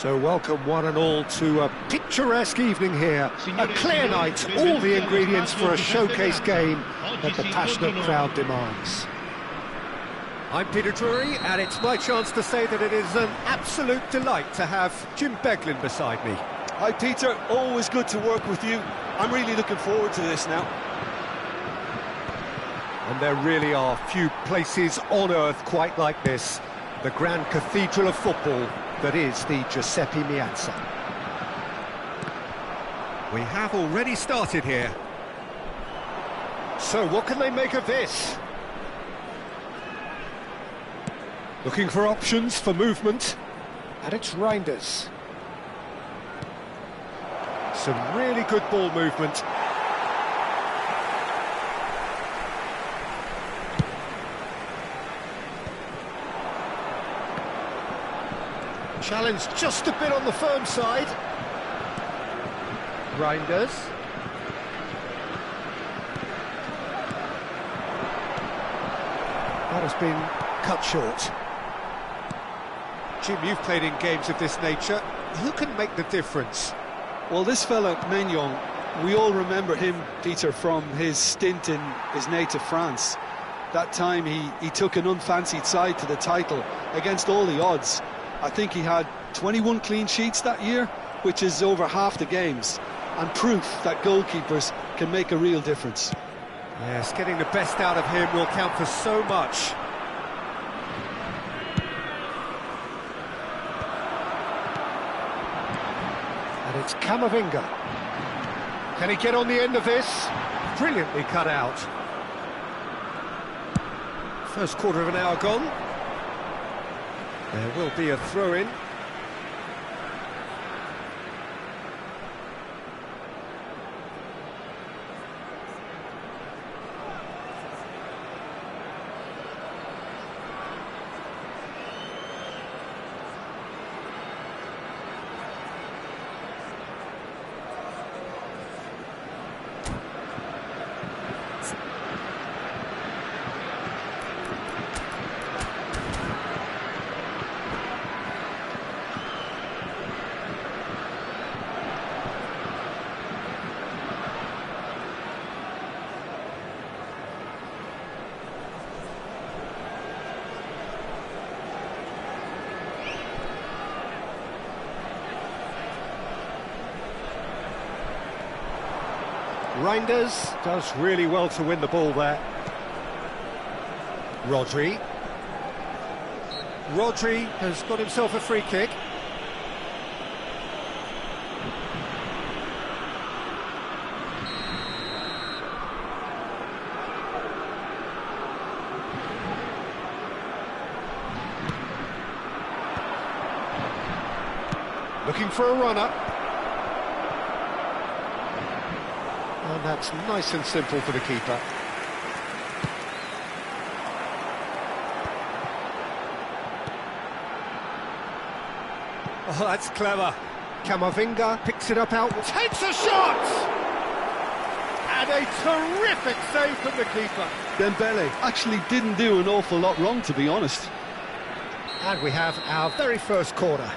So welcome one and all to a picturesque evening here. A clear night, all the ingredients for a showcase game that the passionate crowd demands. I'm Peter Drury, and it's my chance to say that it is an absolute delight to have Jim Beglin beside me. Hi Peter, always good to work with you. I'm really looking forward to this now. And there really are few places on earth quite like this. The grand cathedral of football that is the Giuseppe Meazza. We have already started here. So what can they make of this? Looking for options for movement. And it's Reinders. Some really good ball movement. Challenge just a bit on the firm side. Reinders. That has been cut short. Jim, you've played in games of this nature. Who can make the difference? Well, this fella, Maignan, we all remember him, Peter, from his stint in his native France. That time he took an unfancied side to the title against all the odds. I think he had 21 clean sheets that year, which is over half the games, and proof that goalkeepers can make a real difference. Yes, getting the best out of him will count for so much. And it's Camavinga. Can he get on the end of this? Brilliantly cut out. First quarter of an hour gone. There will be a throw-in. Reinders does really well to win the ball there. Rodri has got himself a free kick. Looking for a runner. And that's nice and simple for the keeper. Oh, that's clever. Camavinga picks it up out, takes a shot! And a terrific save from the keeper. Dembele actually didn't do an awful lot wrong, to be honest. And we have our very first corner.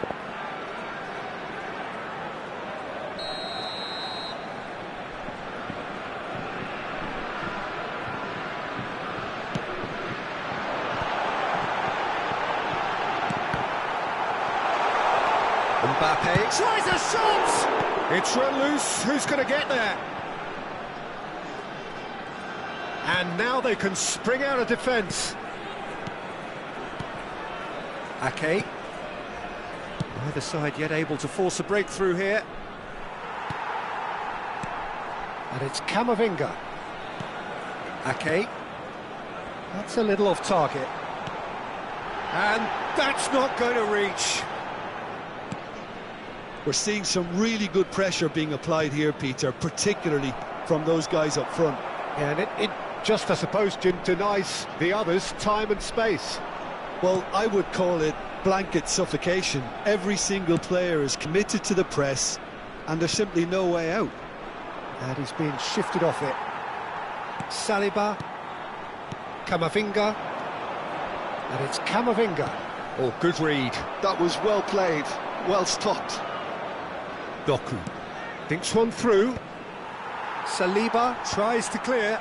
Mbappe tries a shot! It's run loose, who's going to get there? And now they can spring out of defence. Ake. Neither side yet able to force a breakthrough here. And it's Camavinga. Ake. That's a little off target. And that's not going to reach. We're seeing some really good pressure being applied here, Peter, particularly from those guys up front. And it just, I suppose, Jim, denies the others time and space. Well, I would call it blanket suffocation. Every single player is committed to the press, and there's simply no way out. And he's being shifted off it. Saliba. Camavinga. And it's Camavinga. Oh, good read. That was well played. well stopped. Doku thinks one through. Saliba tries to clear.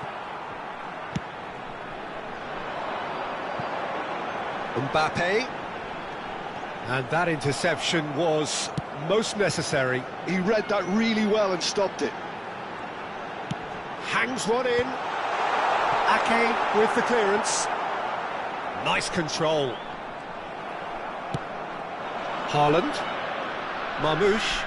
Mbappe. And that interception was most necessary. He read that really well and stopped it. Hangs one in. Ake with the clearance. Nice control. Haaland. Marmoush.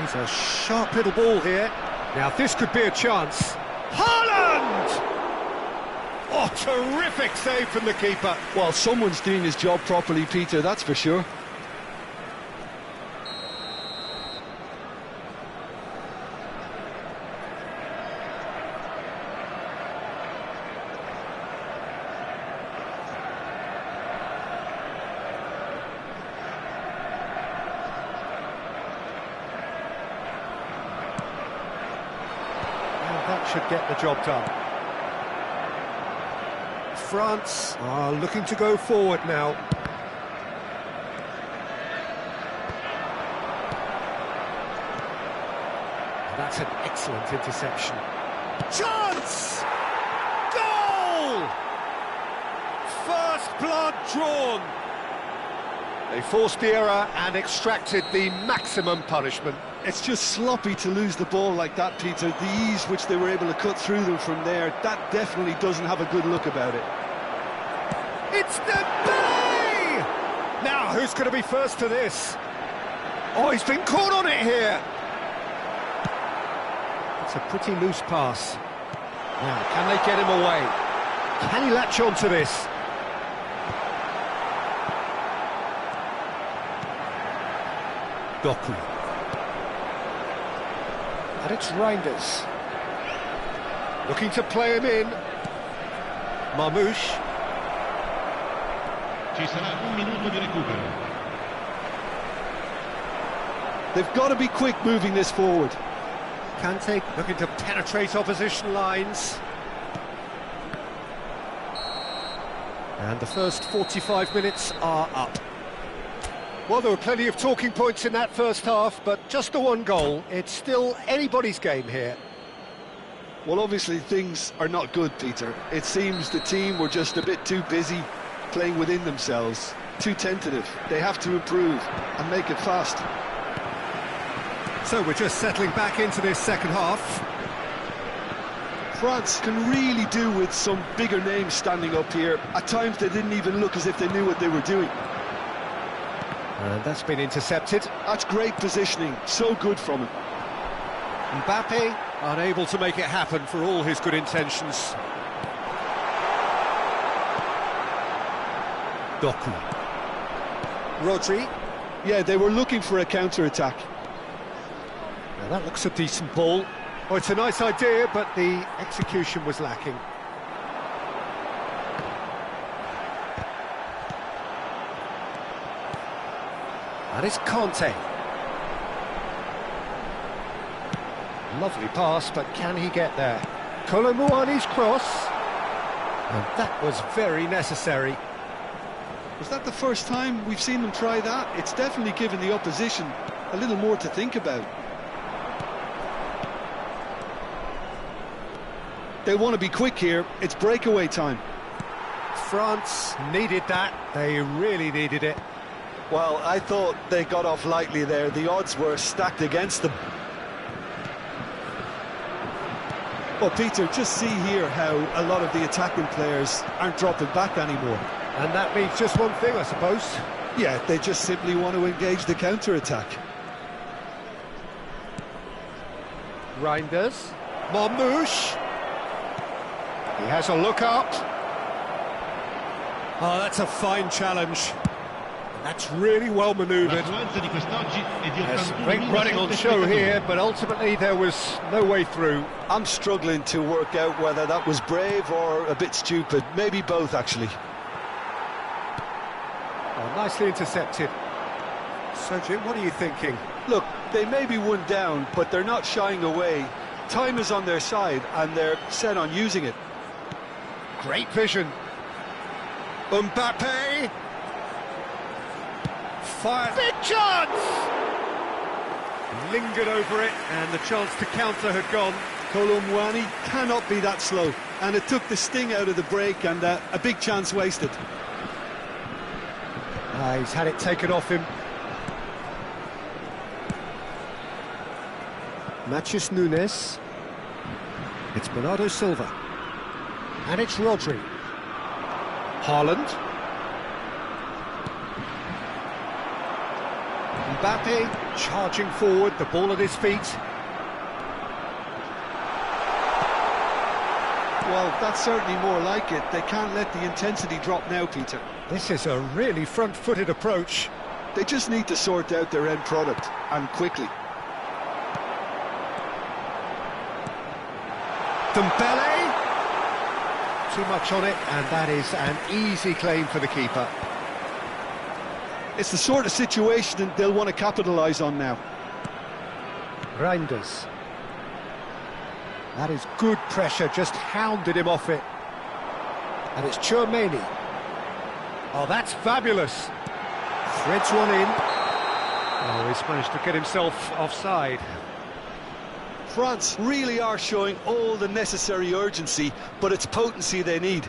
He's a sharp little ball here. Now this could be a chance. Haaland! Oh, terrific save from the keeper. Well, someone's doing his job properly, Peter, that's for sure. That should get the job done. France are looking to go forward now. That's an excellent interception. Chance! Goal! First blood drawn. They forced the error and extracted the maximum punishment. It's just sloppy to lose the ball like that, Peter. The ease which they were able to cut through them from there, that definitely doesn't have a good look about it. It's Dembele! Now, who's going to be first to this? Oh, he's been caught on it here. It's a pretty loose pass. Now, can they get him away? Can he latch on to this? Doku. And it's Reinders. Looking to play him in. Marmoush. Ci sarà un minuto di recupero. They've got to be quick moving this forward. Kante looking to penetrate opposition lines. And the first 45 minutes are up. Well, there were plenty of talking points in that first half, but just the one goal. It's still anybody's game here. Well, obviously things are not good, Peter. It seems the team were just a bit too busy playing within themselves, too tentative. They have to improve and make it fast. So we're just settling back into this second half. France can really do with some bigger names standing up here. At times they didn't even look as if they knew what they were doing. And that's been intercepted. That's great positioning, so good from him. Mbappe unable to make it happen for all his good intentions. Doku. Rodri. Yeah, they were looking for a counter-attack. Now that looks a decent ball. Oh, it's a nice idea, but the execution was lacking. That is Kante. Lovely pass, but can he get there? Kolo Muani's cross. And that was very necessary. Was that the first time we've seen them try that? It's definitely given the opposition a little more to think about. They want to be quick here. It's breakaway time. France needed that. They really needed it. Well, I thought they got off lightly there. The odds were stacked against them. Well, Peter, just see here how a lot of the attacking players aren't dropping back anymore. And that means just one thing, I suppose. Yeah, they just simply want to engage the counter-attack. Reinders. Marmoush. He has a look up. Oh, that's a fine challenge. That's really well manoeuvred. There's great running on show here, but ultimately there was no way through. I'm struggling to work out whether that was brave or a bit stupid. Maybe both, actually. Oh, nicely intercepted. So, Jim, what are you thinking? Look, they may be one down, but they're not shying away. Time is on their side, and they're set on using it. Great vision. Mbappe. fire. Big chance! Lingered over it, and the chance to counter had gone. Colomwani cannot be that slow, and it took the sting out of the break, and a big chance wasted. He's had it taken off him. Matheus Nunes. It's Bernardo Silva. And it's Rodri. Haaland. Mbappe charging forward, the ball at his feet. Well, that's certainly more like it. They can't let the intensity drop now, Peter. This is a really front-footed approach. They just need to sort out their end product, and quickly. Dembele. Too much on it, and that is an easy claim for the keeper. It's the sort of situation they'll want to capitalise on now. Reinders. That is good pressure, just hounded him off it. And it's Tchouaméni. Oh, that's fabulous. Threads one in. Oh, he's managed to get himself offside. France really are showing all the necessary urgency, but it's potency they need.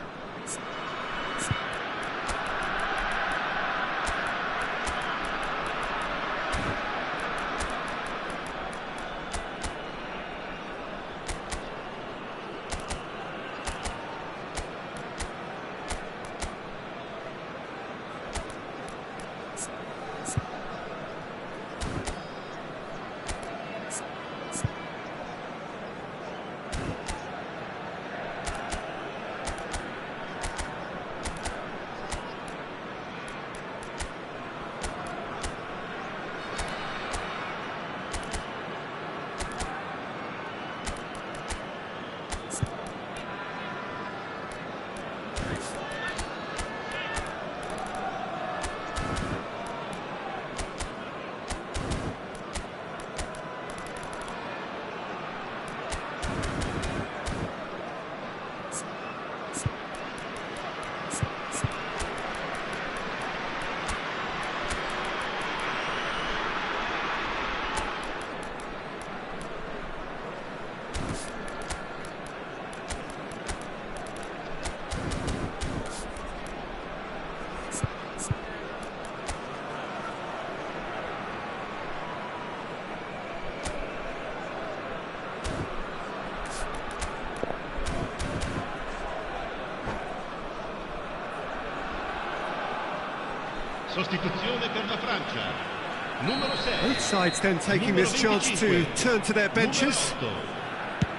Sostituzione per la Francia. Numero 6. Both sides then taking this chance to turn to their benches.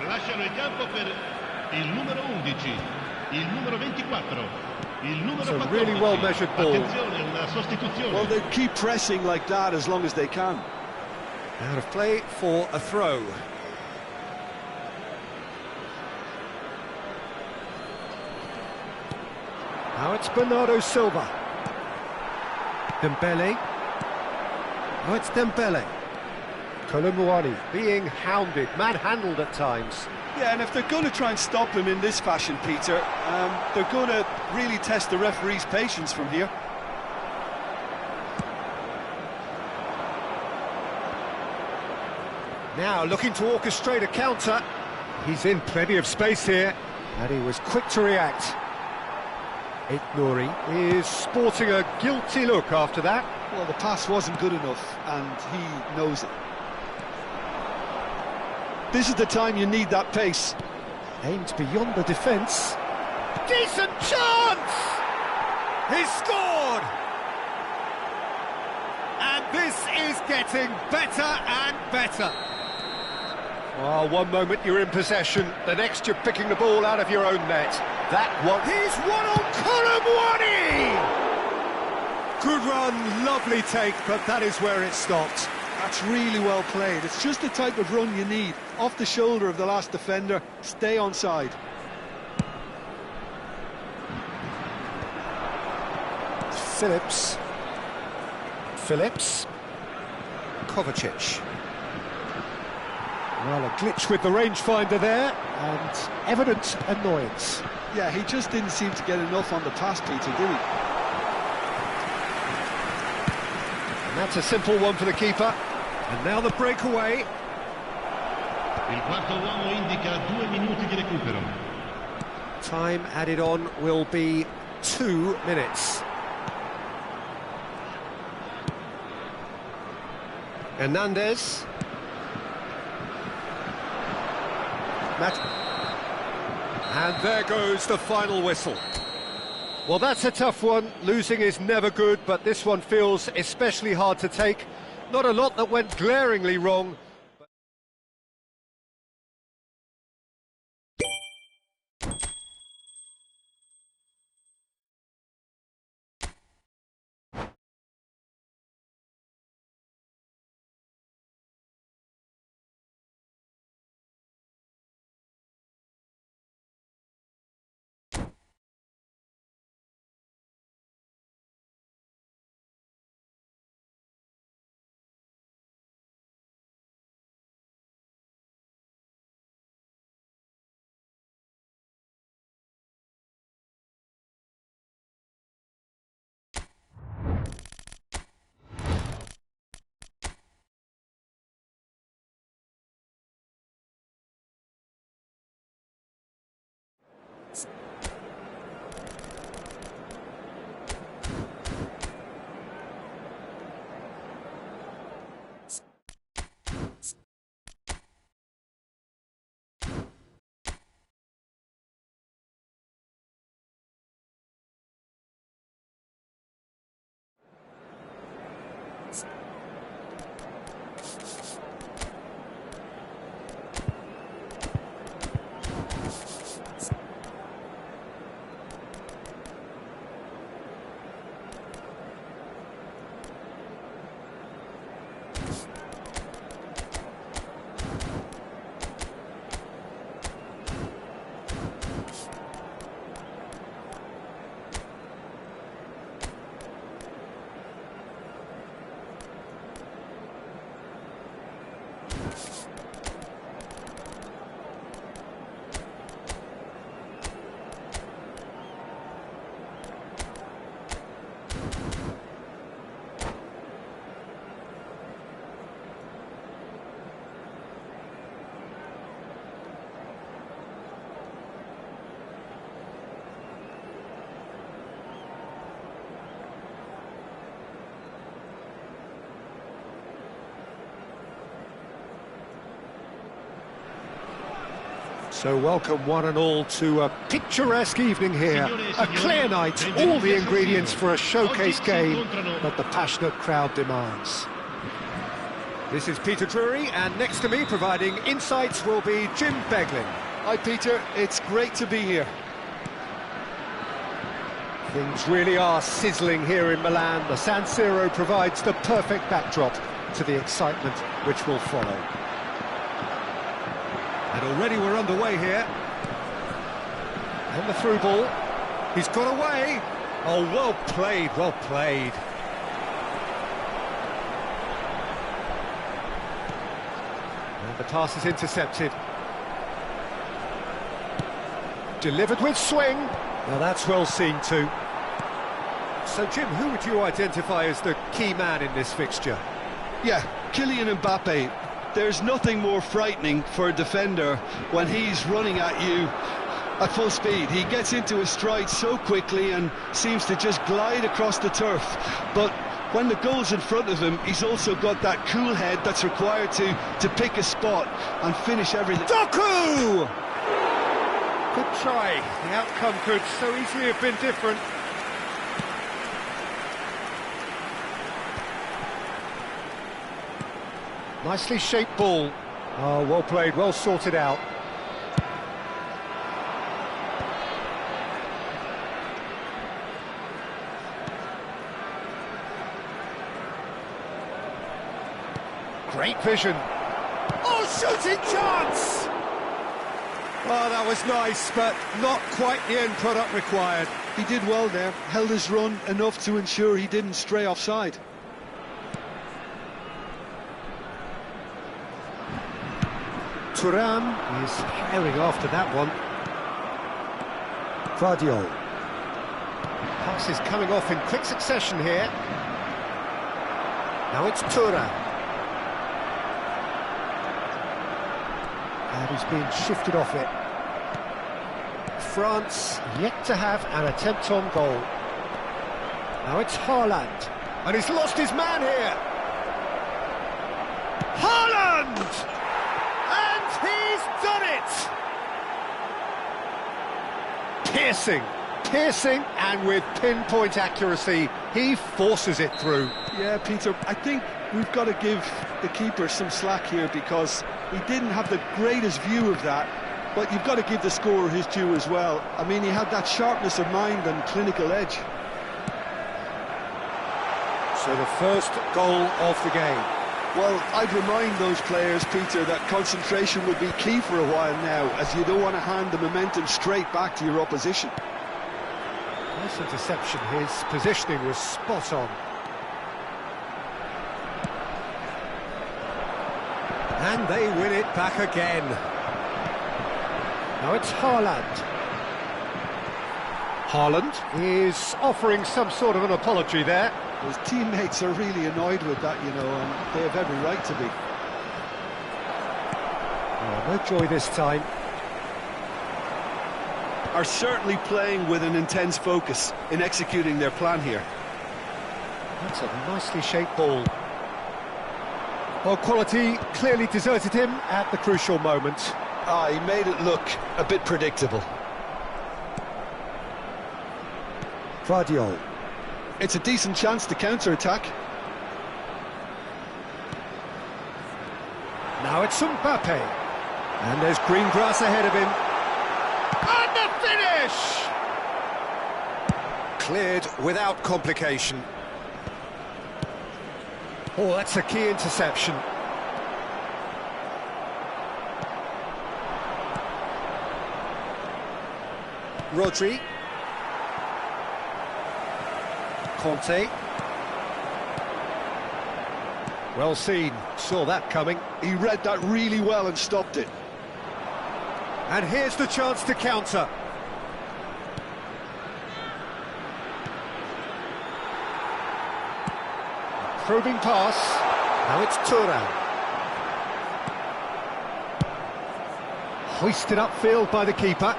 Lasciano il campo per il numero 11, il numero 24, il numero 14. It's a really well measured ball. Attenzione, una sostituzione. Well, they keep pressing like that as long as they can. Out of play for a throw. Now it's Bernardo Silva. Dembele. Oh, it's Dembele. Colomwani being hounded, manhandled at times. Yeah, and if they're going to try and stop him in this fashion, Peter, they're going to really test the referee's patience from here. Now looking to orchestrate a counter. He's in plenty of space here, and he was quick to react. Nouri is sporting a guilty look after that. Well, the pass wasn't good enough, and he knows it. This is the time you need that pace. Aimed beyond the defence. Decent chance! He's scored! And this is getting better and better. Oh, one moment you're in possession, the next you're picking the ball out of your own net. That one. He's one on Colomwani! Good run, lovely take, but that is where it stopped. That's really well played. It's just the type of run you need. Off the shoulder of the last defender, stay onside. Phillips. Kovacic. Well, a glitch with the rangefinder there, and evident annoyance. Yeah, he just didn't seem to get enough on the pass, Peter, did he? And that's a simple one for the keeper. And now the breakaway. Il quarto uomo indica 2 minuti di recupero. Time added on will be 2 minutes. Hernandez. And there goes the final whistle. Well, that's a tough one. Losing is never good, but this one feels especially hard to take. Not a lot that went glaringly wrong. So welcome one and all to a picturesque evening here, a clear night, all the ingredients for a showcase game that the passionate crowd demands. This is Peter Drury, and next to me providing insights will be Jim Beglin. Hi Peter, it's great to be here. Things really are sizzling here in Milan. The San Siro provides the perfect backdrop to the excitement which will follow. And already we're underway here. And the through ball. He's got away. Oh, well played, well played. And the pass is intercepted. Delivered with swing. Now that's well seen too. So Jim, who would you identify as the key man in this fixture? Yeah, Kylian Mbappe. There's nothing more frightening for a defender when he's running at you at full speed. He gets into his stride so quickly and seems to just glide across the turf. But when the goal's in front of him, he's also got that cool head that's required to pick a spot and finish everything. Doku! Good try. The outcome could so easily have been different. Nicely shaped ball. Oh, well played, well sorted out. Great vision. Oh, shooting chance! Oh, that was nice, but not quite the end product required. He did well there, held his run enough to ensure he didn't stray offside. Thuram is firing after that one. Guardiola. Pass is coming off in quick succession here. Now it's Thuram. And he's being shifted off it. France yet to have an attempt on goal. Now it's Haaland. And he's lost his man here. Haaland! And he's done it! Piercing, and with pinpoint accuracy, he forces it through. Yeah, Peter, I think we've got to give the keeper some slack here because he didn't have the greatest view of that, but you've got to give the scorer his due as well. I mean, he had that sharpness of mind and clinical edge. So the first goal of the game. Well, I'd remind those players, Peter, that concentration will be key for a while now, as you don't want to hand the momentum straight back to your opposition. Nice interception, his positioning was spot on. And they win it back again. Now it's Haaland. Haaland is offering some sort of an apology there. His teammates are really annoyed with that, you know, and they have every right to be. Oh, no joy this time. Are certainly playing with an intense focus in executing their plan here. That's a nicely shaped ball. Well, quality clearly deserted him at the crucial moment. He made it look a bit predictable. Guardiola. It's a decent chance to counter-attack. Now it's Mbappe. And there's green grass ahead of him. And the finish! Cleared without complication. Oh, that's a key interception. Rodri. Conte. Well seen, saw that coming. He read that really well and stopped it. And here's the chance to counter. Probing pass. Now it's Thuram. Hoisted upfield by the keeper.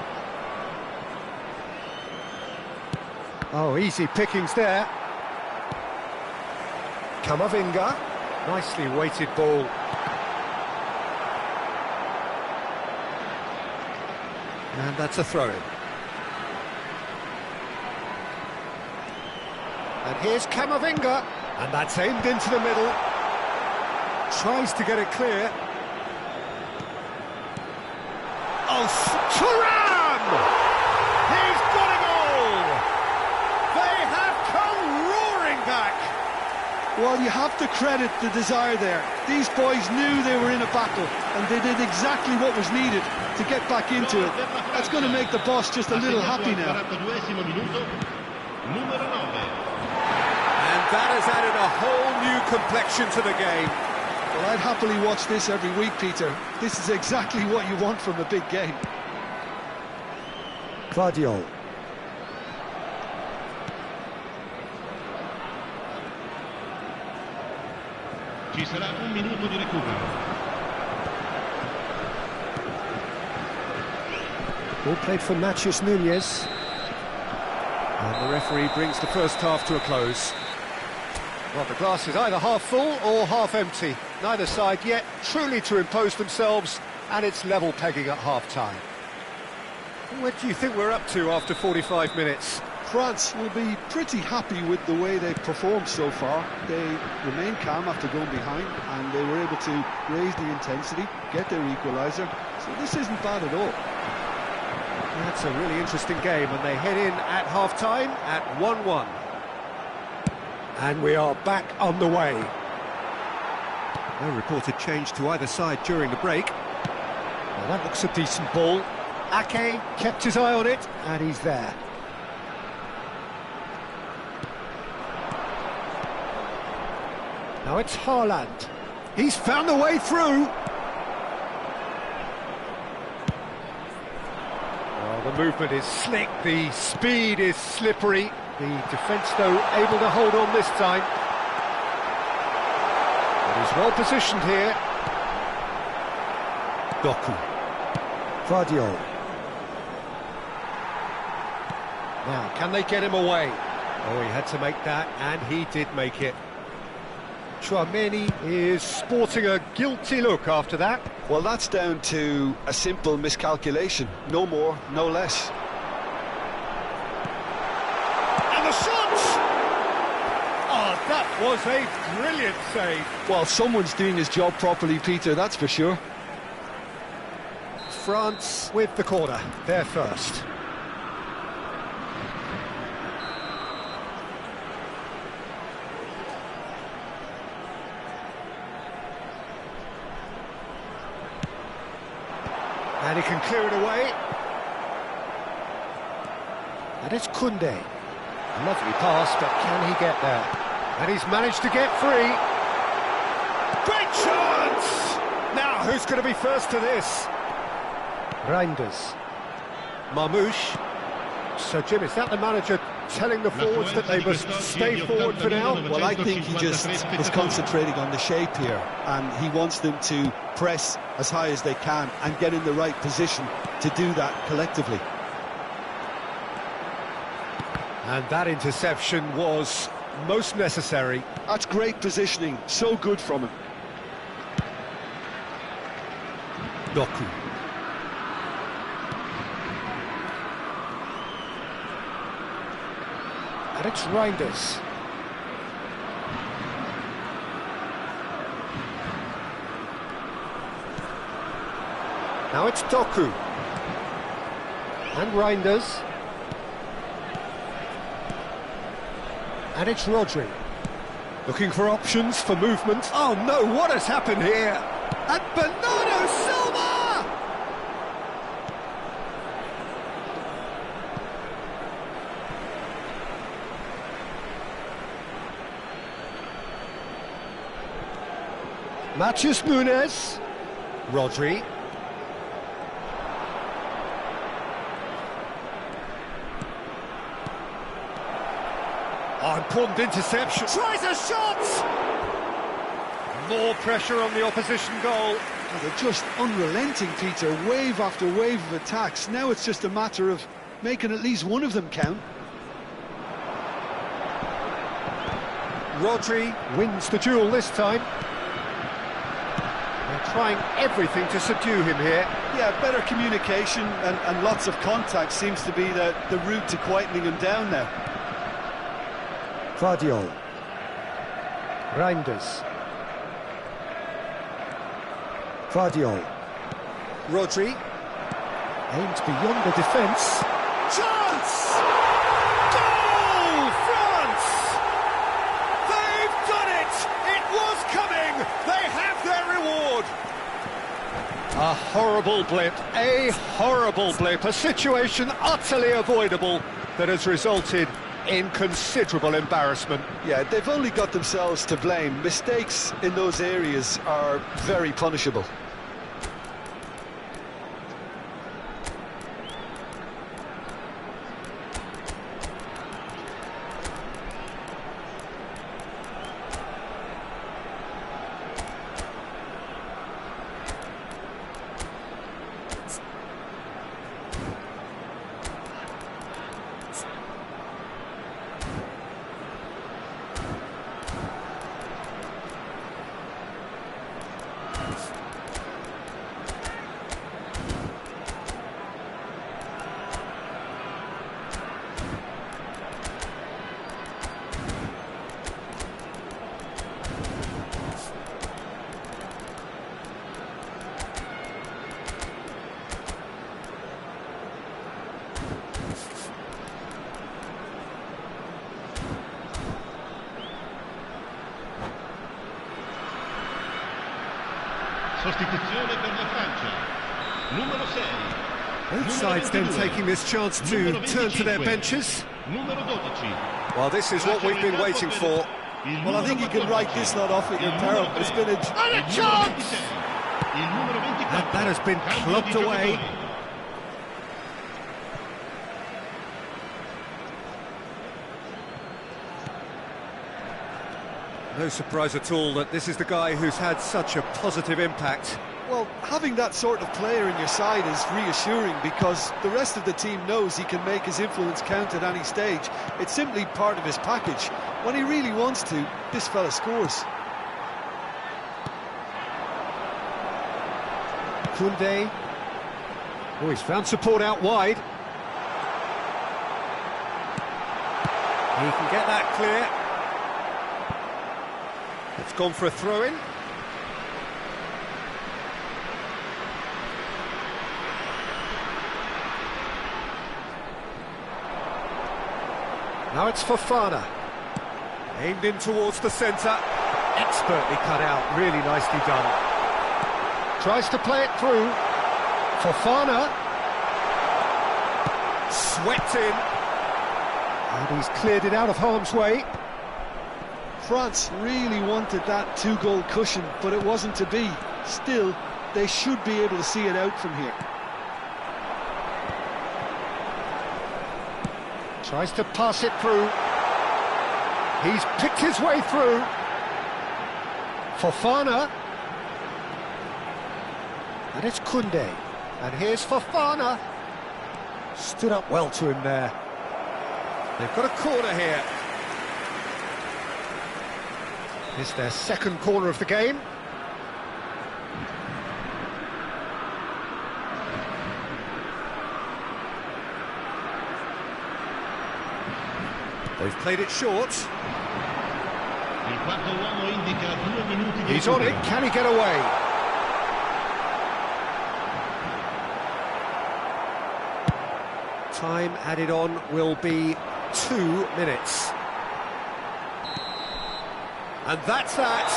Oh, easy pickings there. Camavinga. Nicely weighted ball. And that's a throw-in. And here's Camavinga. And that's aimed into the middle. Tries to get it clear. Oh, Thuram! He's got a goal! They have come roaring back! Well, you have to credit the desire there. These boys knew they were in a battle, and they did exactly what was needed to get back into it. That's going to make the boss just a little happy now. And that has added a whole new complexion to the game. Well, I'd happily watch this every week, Peter. This is exactly what you want from a big game. Guardiola. Ci sarà un minuto di recupero. Ball played for Matheus Nunes. And the referee brings the first half to a close. Well, the glass is either half full or half empty. Neither side yet truly to impose themselves, and it's level pegging at half-time. What do you think we're up to after 45 minutes? France will be pretty happy with the way they've performed so far. They remain calm after going behind, and they were able to raise the intensity, get their equaliser. So this isn't bad at all. That's a really interesting game, and they head in at half-time at 1-1. And we are back on the way. No reported change to either side during the break. Well, that looks a decent ball. Ake kept his eye on it, and he's there. Now it's Haaland. He's found the way through. Well, the movement is slick, the speed is slippery. The defence, though, able to hold on this time. He's well positioned here. Doku. Vardiol. Now, can they get him away? Oh, he had to make that, and he did make it. Chouameni is sporting a guilty look after that. Well, that's down to a simple miscalculation. No more, no less. And the shot! Oh, that was a brilliant save. Well, someone's doing his job properly, Peter, that's for sure. France with the corner, they're first. And he can clear it away. And it's Koundé. A lovely pass, but can he get there? And he's managed to get free. Great chance! Now, who's going to be first to this? Reinders. Marmouche. So, Jim, is that the manager telling the forwards that they must stay forward for now? Well, I think he just is concentrating on the shape here, and he wants them to press as high as they can and get in the right position to do that collectively. And that interception was most necessary. That's great positioning, so good from him. Doku. And it's Reinders. Now it's Doku. And Reinders. And it's Rodri. Looking for options for movement. Oh no, what has happened here? And Bernardo Silva! Matheus Nunes. Rodri. Oh, important interception. Tries a shot! More pressure on the opposition goal. Oh, they're just unrelenting, Peter. Wave after wave of attacks. Now it's just a matter of making at least one of them count. Rodri wins the duel this time. They're trying everything to subdue him here. Yeah, better communication and lots of contact seems to be the route to quietening him down now. Vardiol. Reinders. Vardiol. Rodri. Aimed beyond the defence. Chance! Goal! France! They've done it! It was coming! They have their reward! A horrible blip. A horrible blip. A situation utterly avoidable that has resulted in considerable embarrassment. Yeah, they've only got themselves to blame. Mistakes in those areas are very punishable. Sostituzione per la Francia. Numero 6. Both sides then taking this chance to turn to their benches. Numero 12. Well, this is what we've been waiting for. Well, I think you can write this lot off at your peril. It's been And a chance! And that has been clubbed away. No surprise at all that this is the guy who's had such a positive impact. Well, having that sort of player in your side is reassuring because the rest of the team knows he can make his influence count at any stage. It's simply part of his package. When he really wants to, this fella scores. Koundé. Oh, he's found support out wide. He can get that clear. It's gone for a throw-in. Now it's Fofana. Aimed in towards the centre. Expertly cut out, really nicely done. Tries to play it through. Fofana. Swept in. And he's cleared it out of harm's way. France really wanted that two-goal cushion, but it wasn't to be. Still, they should be able to see it out from here. Tries to pass it through. He's picked his way through. Fofana. And it's Koundé. And here's Fofana. Stood up well to him there. They've got a corner here. It's their second corner of the game. They've played it short. He's on it. Can he get away? Time added on will be 2 minutes. And that's that.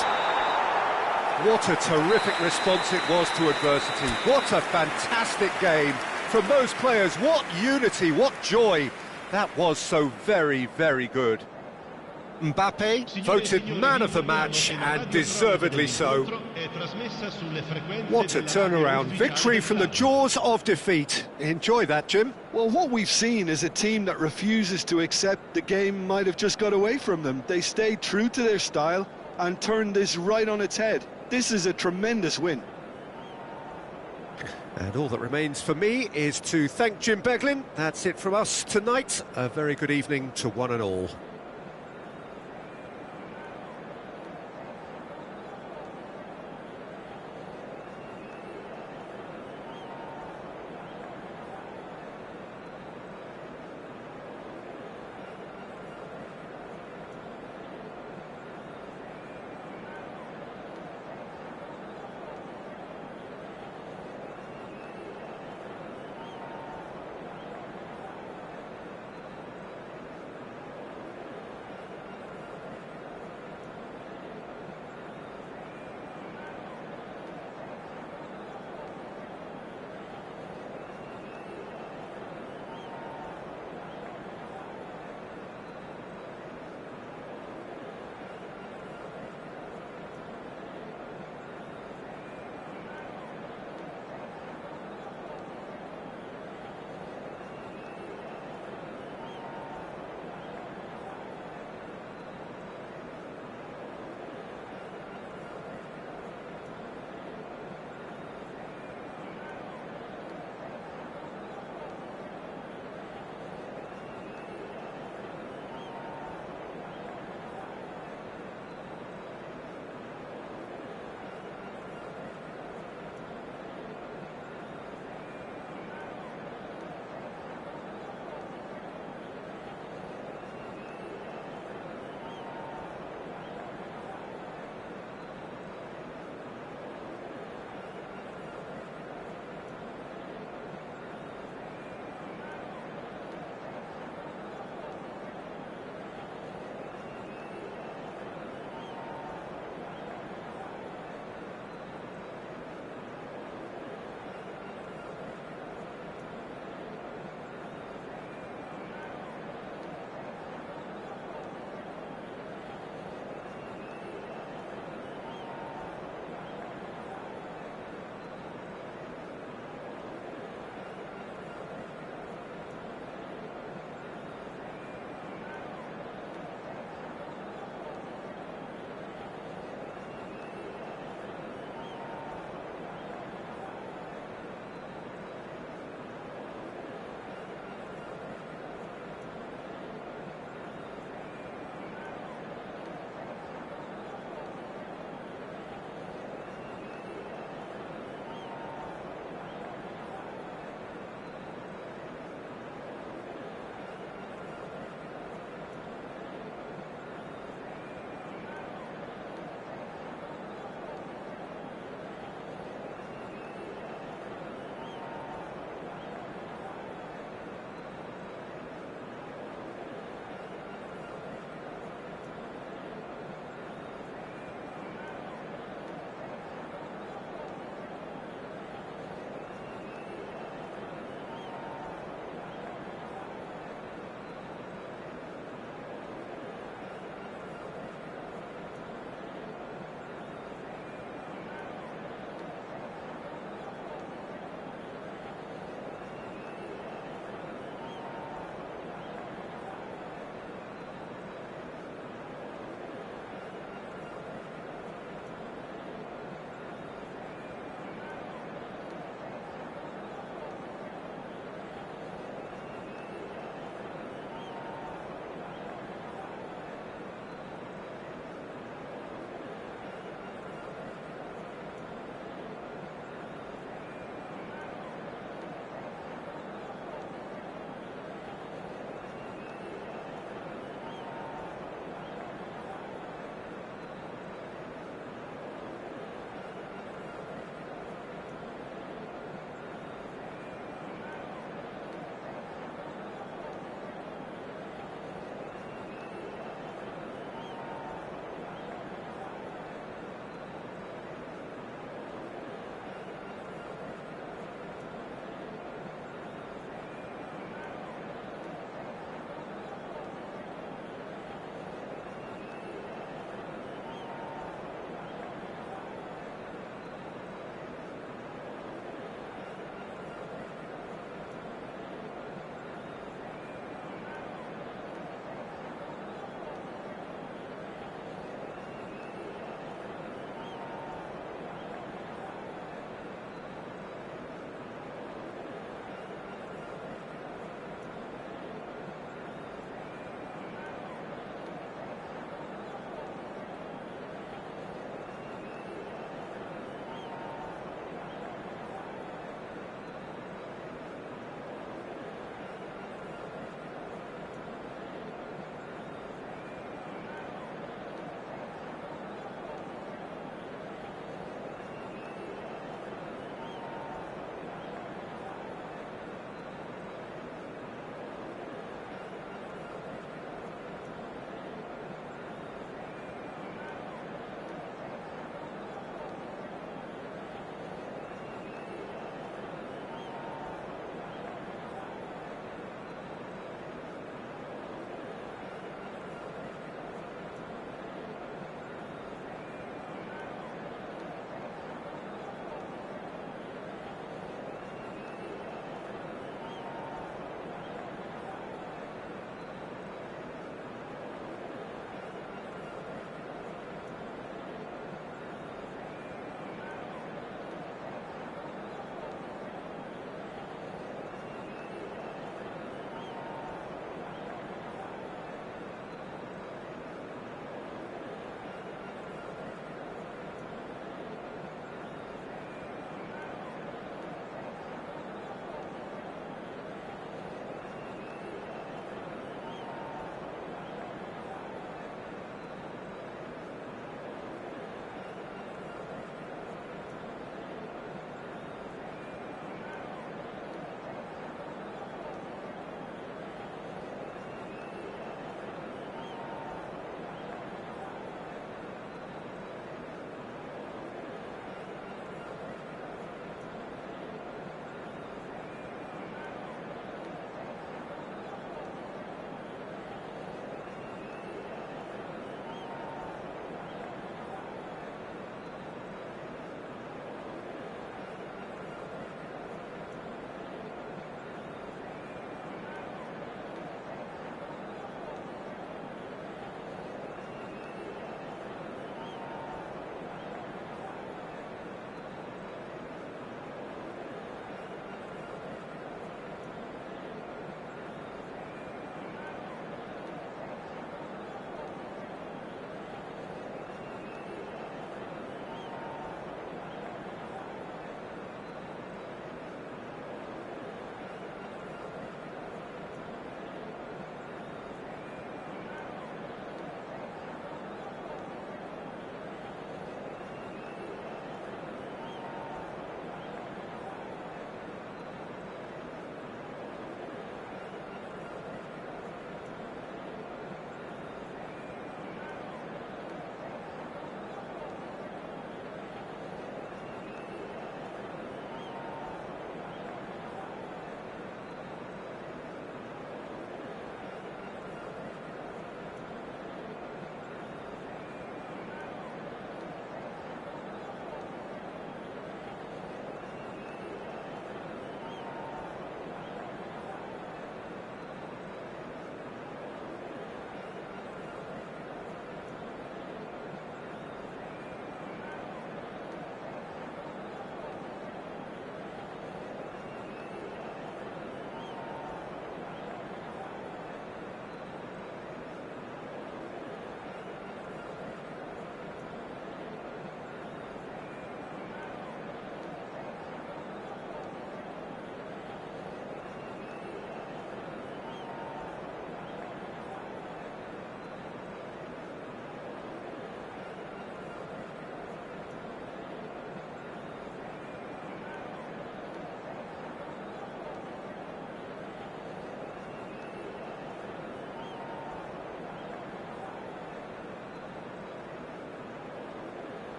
What a terrific response it was to adversity. What a fantastic game from those players. What unity, what joy. That was so very, very good. Mbappe voted man of the match, and deservedly so. What a turnaround. Victory from the jaws of defeat. Enjoy that, Jim. Well, what we've seen is a team that refuses to accept the game might have just got away from them. They stayed true to their style and turned this right on its head. This is a tremendous win. And all that remains for me is to thank Jim Beglin. That's it from us tonight. A very good evening to one and all.